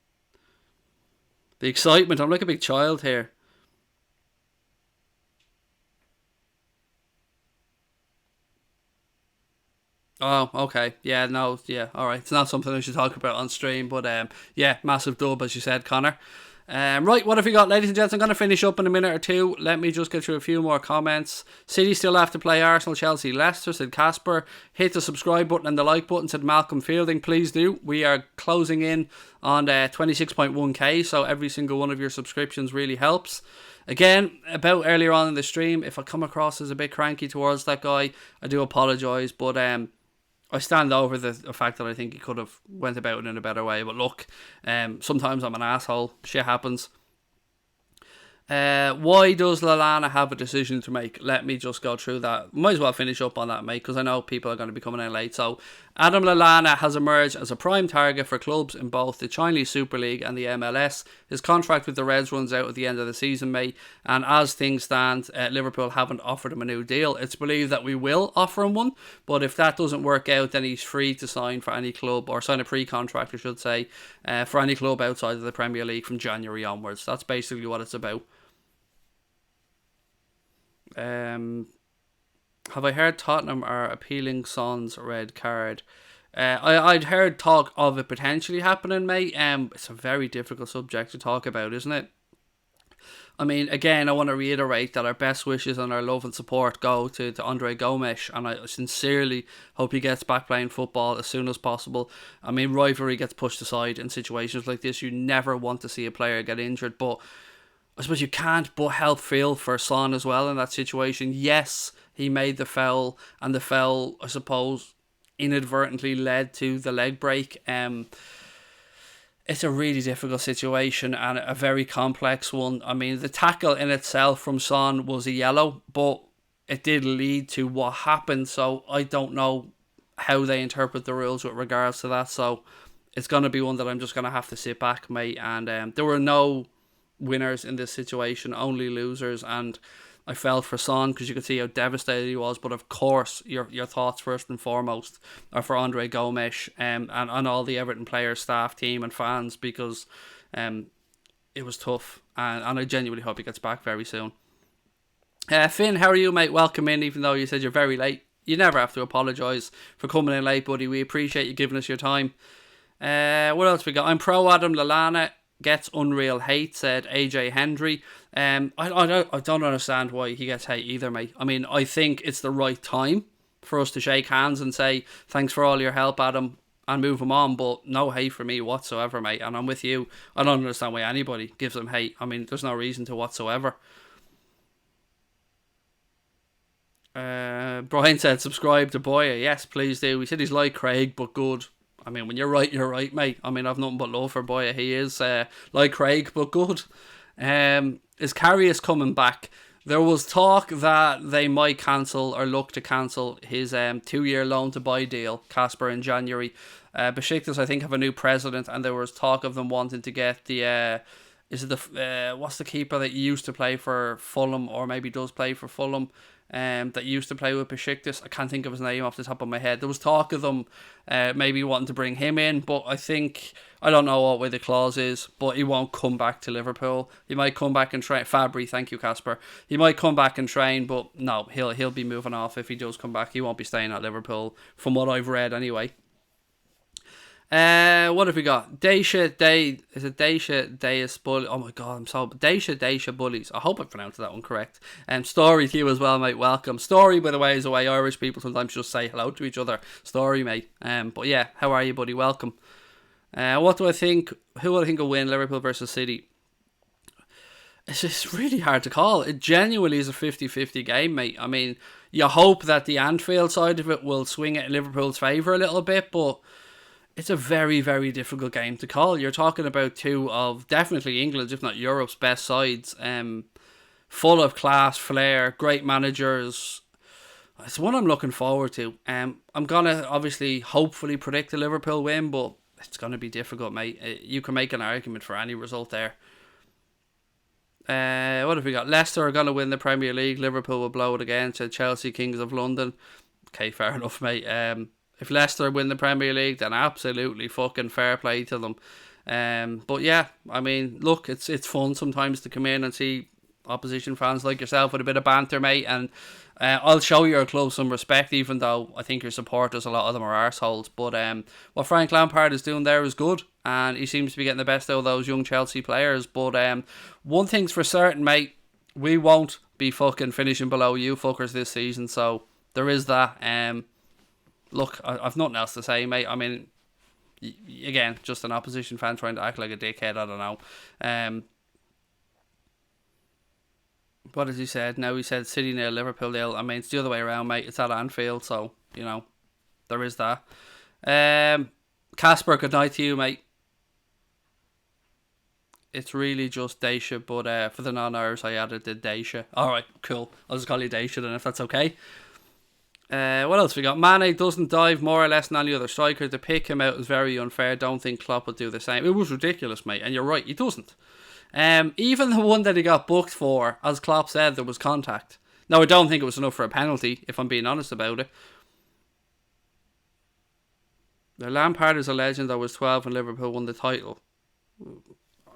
[SPEAKER 1] The excitement. I'm like a big child here. Oh, okay. Yeah, no, yeah, alright. It's not something I should talk about on stream, but massive dub, as you said, Connor. Right, what have we got, ladies and gents? I'm going to finish up in a minute or two. Let me just get through a few more comments. City still have to play Arsenal, Chelsea, Leicester, said Casper. Hit the subscribe button and the like button, said Malcolm Fielding. Please do. We are closing in on 26.1k, so every single one of your subscriptions really helps. Again, about earlier on in the stream, if I come across as a bit cranky towards that guy, I do apologise, but I stand over the fact that I think he could have went about it in a better way. But look, sometimes I'm an asshole. Shit happens. Why does Lallana have a decision to make? Let me just go through that. Might as well finish up on that, mate, because I know people are going to be coming in late. So, Adam Lallana has emerged as a prime target for clubs in both the Chinese Super League and the MLS. His contract with the Reds runs out at the end of the season, mate, and as things stand, Liverpool haven't offered him a new deal. It's believed that we will offer him one, but if that doesn't work out, then he's free to sign for any club, or sign a pre-contract, I should say, for any club outside of the Premier League from January onwards. That's basically what it's about. Have I heard Tottenham are appealing Son's red card? I'd heard talk of it potentially happening, mate. It's a very difficult subject to talk about, isn't it? I mean, again, I want to reiterate that our best wishes and our love and support go to Andre Gomes, and I sincerely hope he gets back playing football as soon as possible. I mean, rivalry gets pushed aside in situations like this. You never want to see a player get injured, but I suppose you can't but help feel for Son as well in that situation. Yes, he made the foul, and the foul, I suppose, inadvertently led to the leg break. It's a really difficult situation and a very complex one. I mean, the tackle in itself from Son was a yellow, but it did lead to what happened. So I don't know how they interpret the rules with regards to that. So it's going to be one that I'm just going to have to sit back, mate. And there were no winners in this situation, only losers. And I felt for Son because you could see how devastated he was. But of course, your thoughts first and foremost are for Andre Gomes and all the Everton players, staff, team and fans, because it was tough. And I genuinely hope he gets back very soon. Finn, how are you, mate? Welcome in, even though you said you're very late. You never have to apologise for coming in late, buddy. We appreciate you giving us your time. What else we got? I'm pro Adam Lallana. Gets unreal hate, said AJ Hendry. I don't understand why he gets hate either, mate. I mean, I think it's the right time for us to shake hands and say thanks for all your help, Adam, and move him on, but no hate for me whatsoever, mate. And I'm with you. I don't understand why anybody gives him hate. I mean, there's no reason to whatsoever. Brian said subscribe to Boya. Yes, please do. He said he's like Craig, but good. I mean, when you're right, mate. I mean, I've nothing but love for Boya. He is like Craig, but good. Is Karius coming back? There was talk that they might cancel or look to cancel his 2-year loan to buy deal, Casper, in January. Besiktas, I think, have a new president, and there was talk of them wanting to get the what's the keeper that used to play for Fulham, or maybe does play for Fulham, that used to play with Besiktas. I can't think of his name off the top of my head. There was talk of them maybe wanting to bring him in, but I don't know what way the clause is, but he won't come back to Liverpool. He might come back and train. Fabry, thank you, Casper. He might come back and train, but no, he'll be moving off if he does come back. He won't be staying at Liverpool, from what I've read anyway. What have we got? Daisha Deus Bully. Oh my god, I'm so Daisha Bullies. I hope I pronounced that one correct. Story to you as well, mate. Welcome. Story, by the way, is the way Irish people sometimes just say hello to each other. Story, mate. But yeah, how are you, buddy? Welcome. What do I think? Who do I think will win? Liverpool versus City. It's just really hard to call. It genuinely is a 50-50 game, mate. I mean, you hope that the Anfield side of it will swing it in Liverpool's favour a little bit, but it's a very, very difficult game to call. You're talking about two of definitely England's, if not Europe's, best sides. Full of class, flair, great managers. It's one I'm looking forward to. I'm going to obviously, hopefully predict a Liverpool win, but it's going to be difficult, mate. You can make an argument for any result there. What have we got? Leicester are going to win the Premier League. Liverpool will blow it again to Chelsea, Kings of London. Okay, fair enough, mate. If Leicester win the Premier League, then absolutely fucking fair play to them. But yeah, I mean, look, it's fun sometimes to come in and see opposition fans like yourself with a bit of banter, mate. And I'll show your club some respect, even though I think your supporters, a lot of them are arseholes. But what Frank Lampard is doing there is good, and he seems to be getting the best out of those young Chelsea players. But one thing's for certain, mate, we won't be fucking finishing below you fuckers this season. So there is that. Look, I've nothing else to say, mate. I mean, again, just an opposition fan trying to act like a dickhead. I don't know. What has he said? Now he said City 0, Liverpool 0. I mean, it's the other way around, mate. It's at Anfield, so, you know, there is that. Casper, good night to you, mate. It's really just Daisha, but for the non-Irish, I added the Daisha. Alright, cool. I'll just call you Daisha then, if that's okay. What else we got? Mane doesn't dive more or less than any other striker. To pick him out is very unfair. Don't think Klopp would do the same. It was ridiculous, mate, and you're right, he doesn't. Even the one that he got booked for, as Klopp said, there was contact. Now, I don't think it was enough for a penalty, if I'm being honest about it. The Lampard is a legend that was 12 when Liverpool won the title.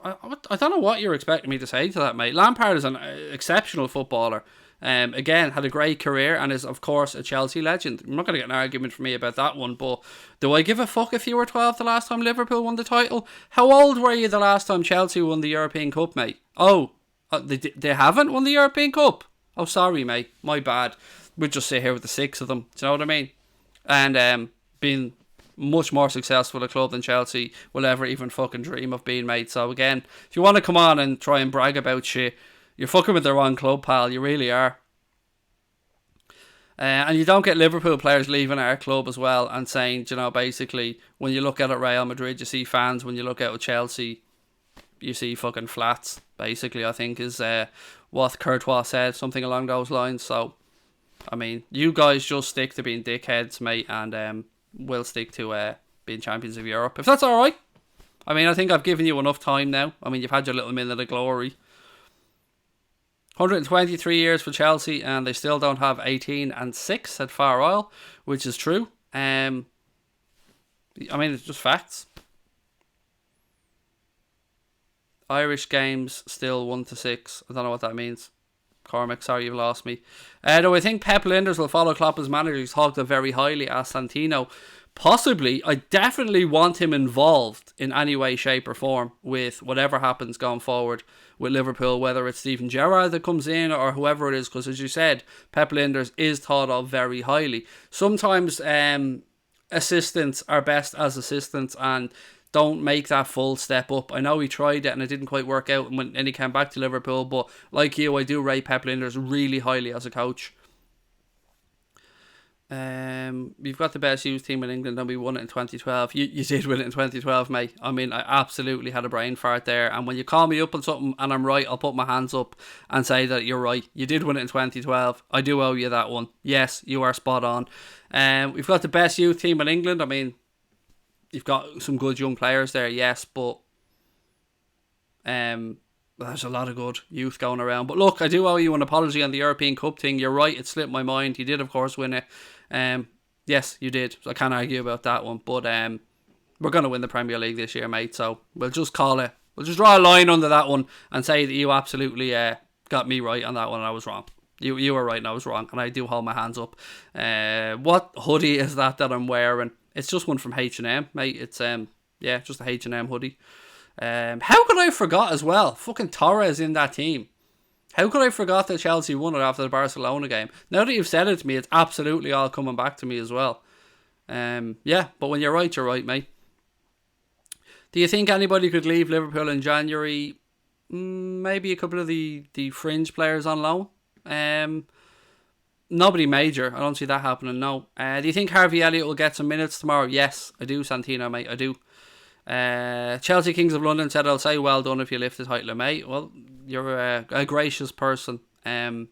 [SPEAKER 1] I don't know what you're expecting me to say to that, mate. Lampard is an exceptional footballer. Again, had a great career and is, of course, a Chelsea legend. I'm not going to get an argument from me about that one, but do I give a fuck if you were 12 the last time Liverpool won the title? How old were you the last time Chelsea won the European Cup, mate? Oh, they haven't won the European Cup? Oh, sorry, mate. My bad. We'll just sit here with the 6 of them. Do you know what I mean? And being much more successful a club than Chelsea will ever even fucking dream of being, mate. So again, if you want to come on and try and brag about shit, you're fucking with the wrong club, pal. You really are. And you don't get Liverpool players leaving our club as well and saying, you know, basically, when you look at Real Madrid, you see fans. When you look at Chelsea, you see fucking flats, basically, I think is what Courtois said, something along those lines. So, I mean, you guys just stick to being dickheads, mate, and we'll stick to being champions of Europe, if that's alright. I mean, I think I've given you enough time now. I mean, you've had your little minute of glory. 123 years for Chelsea, and they still don't have 18 and 6 at Far Isle, which is true. I mean, it's just facts. Irish games still 1-6. I don't know what that means. Cormac, sorry, you've lost me. Do I think Pep Linders will follow Klopp as manager? He's talked of very highly as Santino. Possibly. I definitely want him involved in any way, shape or form with whatever happens going forward with Liverpool, whether it's Steven Gerrard that comes in or whoever it is, because as you said, Pep Linders is thought of very highly. Sometimes assistants are best as assistants and don't make that full step up. I know he tried it and it didn't quite work out and he came back to Liverpool, but like you, I do rate Pep Linders really highly as a coach. You've got the best youth team in England and we won it in 2012. You did win it in 2012, mate. I mean, I absolutely had a brain fart there, and when you call me up on something and I'm right, I'll put my hands up and say that you're right. You did win it in 2012. I do owe you that one. Yes, you are spot on. We've got the best youth team in England. I mean, you've got some good young players there, yes, but there's a lot of good youth going around. But look, I do owe you an apology on the European Cup thing. You're right, it slipped my mind. You did, of course, win it. Yes, you did. So I can't argue about that one. But we're going to win the Premier League this year, mate. So we'll just call it. We'll just draw a line under that one and say that you absolutely got me right on that one and I was wrong. You were right and I was wrong. And I do hold my hands up. What hoodie is that I'm wearing? It's just one from H&M, mate. It's just a H&M hoodie. How could I have forgot as well? Fucking Torres in that team. How could I forgot that Chelsea won it after the Barcelona game? Now that you've said it to me, it's absolutely all coming back to me as well. But when you're right, mate. Do you think anybody could leave Liverpool in January? Maybe a couple of the fringe players on loan. Nobody major. I don't see that happening, no. Do you think Harvey Elliott will get some minutes tomorrow? Yes, I do, Santino, mate, I do. Chelsea Kings of London said, I'll say well done if you lift the title, mate. Well, you're a gracious person. Sometimes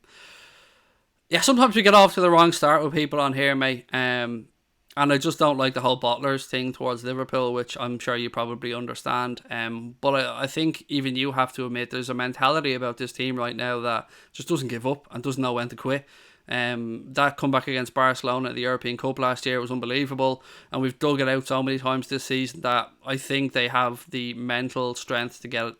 [SPEAKER 1] we get off to the wrong start with people on here, mate. And I just don't like the whole bottlers thing towards Liverpool, which I'm sure you probably understand. But I think even you have to admit there's a mentality about this team right now that just doesn't give up and doesn't know when to quit. That comeback against Barcelona at the European Cup last year was unbelievable, and we've dug it out so many times this season that I think they have the mental strength to get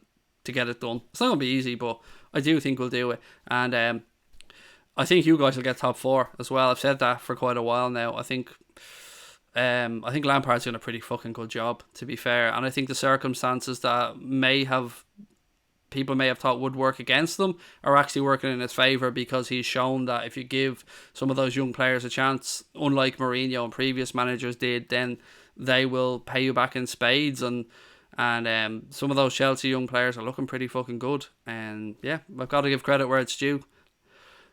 [SPEAKER 1] it done. It's not going to be easy, but I do think we'll do it, and I think you guys will get top 4 as well. I've said that for quite a while now. I think Lampard's doing a pretty fucking good job, to be fair, and I think the circumstances that people may have thought would work against them are actually working in his favour, because he's shown that if you give some of those young players a chance, unlike Mourinho and previous managers did, then they will pay you back in spades, and some of those Chelsea young players are looking pretty fucking good, and I've got to give credit where it's due.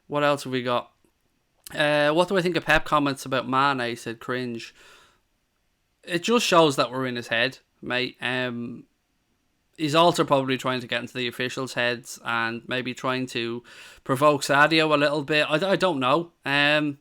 [SPEAKER 1] What else have we got? What do I think of Pep comments about Mane? Said cringe. It just shows that we're in his head, mate. He's also probably trying to get into the officials' heads and maybe trying to provoke Sadio a little bit. I don't know. I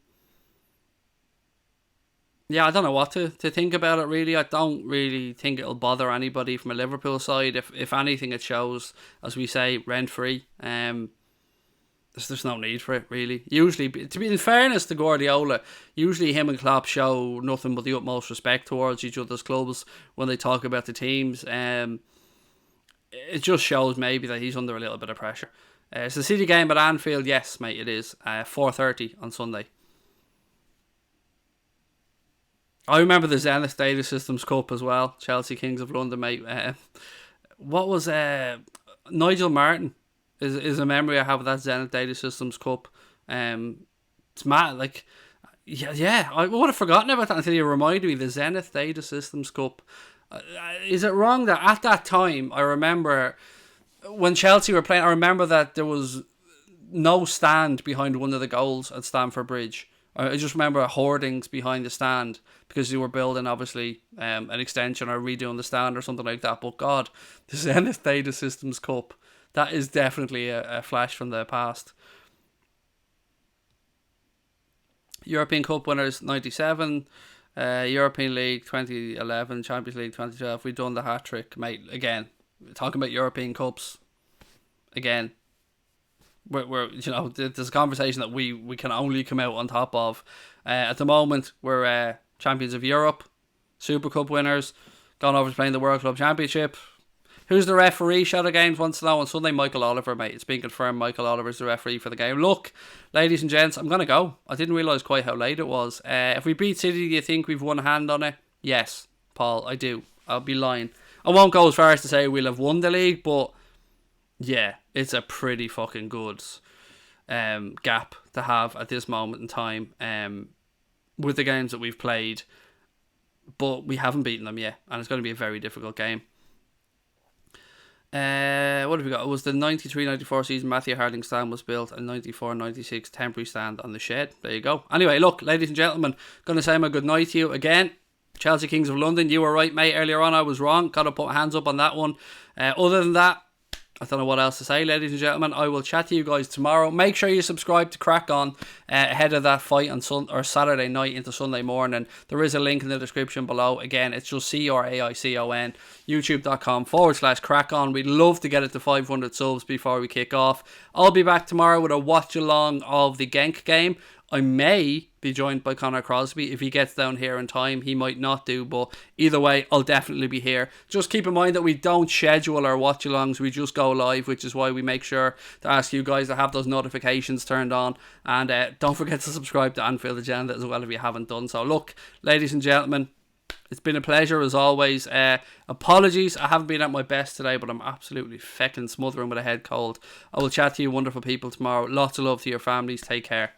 [SPEAKER 1] don't know what to think about it, really. I don't really think it'll bother anybody from a Liverpool side. If anything, it shows, as we say, rent-free. There's no need for it, really. Usually, to be in fairness to Guardiola, usually him and Klopp show nothing but the utmost respect towards each other's clubs when they talk about the teams. It just shows maybe that he's under a little bit of pressure. It's the City game at Anfield. Yes, mate, it is. 4:30 on Sunday. I remember the Zenith Data Systems Cup as well. Chelsea Kings of London, mate. What was Nigel Martin is a memory I have of that Zenith Data Systems Cup. It's mad. Like, yeah, I would have forgotten about that until you reminded me. The Zenith Data Systems Cup. Is it wrong that at that time, I remember when Chelsea were playing, I remember that there was no stand behind one of the goals at Stamford Bridge. I just remember hoardings behind the stand because they were building, obviously, an extension or redoing the stand or something like that. But God, the Zenith Data Systems Cup, that is definitely a flash from the past. European Cup winners 97, European League 2011, Champions League 2012. We've done the hat trick, mate. Again, talking about European Cups, again, we're there's a conversation that we can only come out on top of. At the moment, we're champions of Europe, Super Cup winners, gone over to playing the World Club Championship. Who's the referee? Shadow Games wants to know on Sunday. Michael Oliver, mate. It's been confirmed Michael Oliver's the referee for the game. Look, ladies and gents, I'm going to go. I didn't realise quite how late it was. If we beat City, do you think we've one hand on it? Yes, Paul, I do. I'll be lying. I won't go as far as to say we'll have won the league, but yeah, it's a pretty fucking good gap to have at this moment in time with the games that we've played, but we haven't beaten them yet, and it's going to be a very difficult game. What have we got? It was the 93-94 season Matthew Harding stand was built, and 94-96 temporary stand on the shed. There you go. Anyway, look, ladies and gentlemen, going to say my good night to you again. Chelsea Kings of London, you were right, mate. Earlier on, I was wrong. Got to put my hands up on that one. Other than that, I don't know what else to say, ladies and gentlemen. I will chat to you guys tomorrow. Make sure you subscribe to Crack On ahead of that fight on Saturday night into Sunday morning. There is a link in the description below. Again, it's just CRAICON, youtube.com/Crack On. We'd love to get it to 500 subs before we kick off. I'll be back tomorrow with a watch along of the Genk game. I may be joined by Connor Crosby. If he gets down here in time, he might not do, but either way, I'll definitely be here. Just keep in mind that we don't schedule our watch-alongs, we just go live, which is why we make sure to ask you guys to have those notifications turned on, and don't forget to subscribe to Anfield Agenda as well if you haven't done so. Look, ladies and gentlemen, it's been a pleasure as always. Apologies, I haven't been at my best today, but I'm absolutely feckin' smothering with a head cold. I will chat to you wonderful people tomorrow. Lots of love to your families. Take care.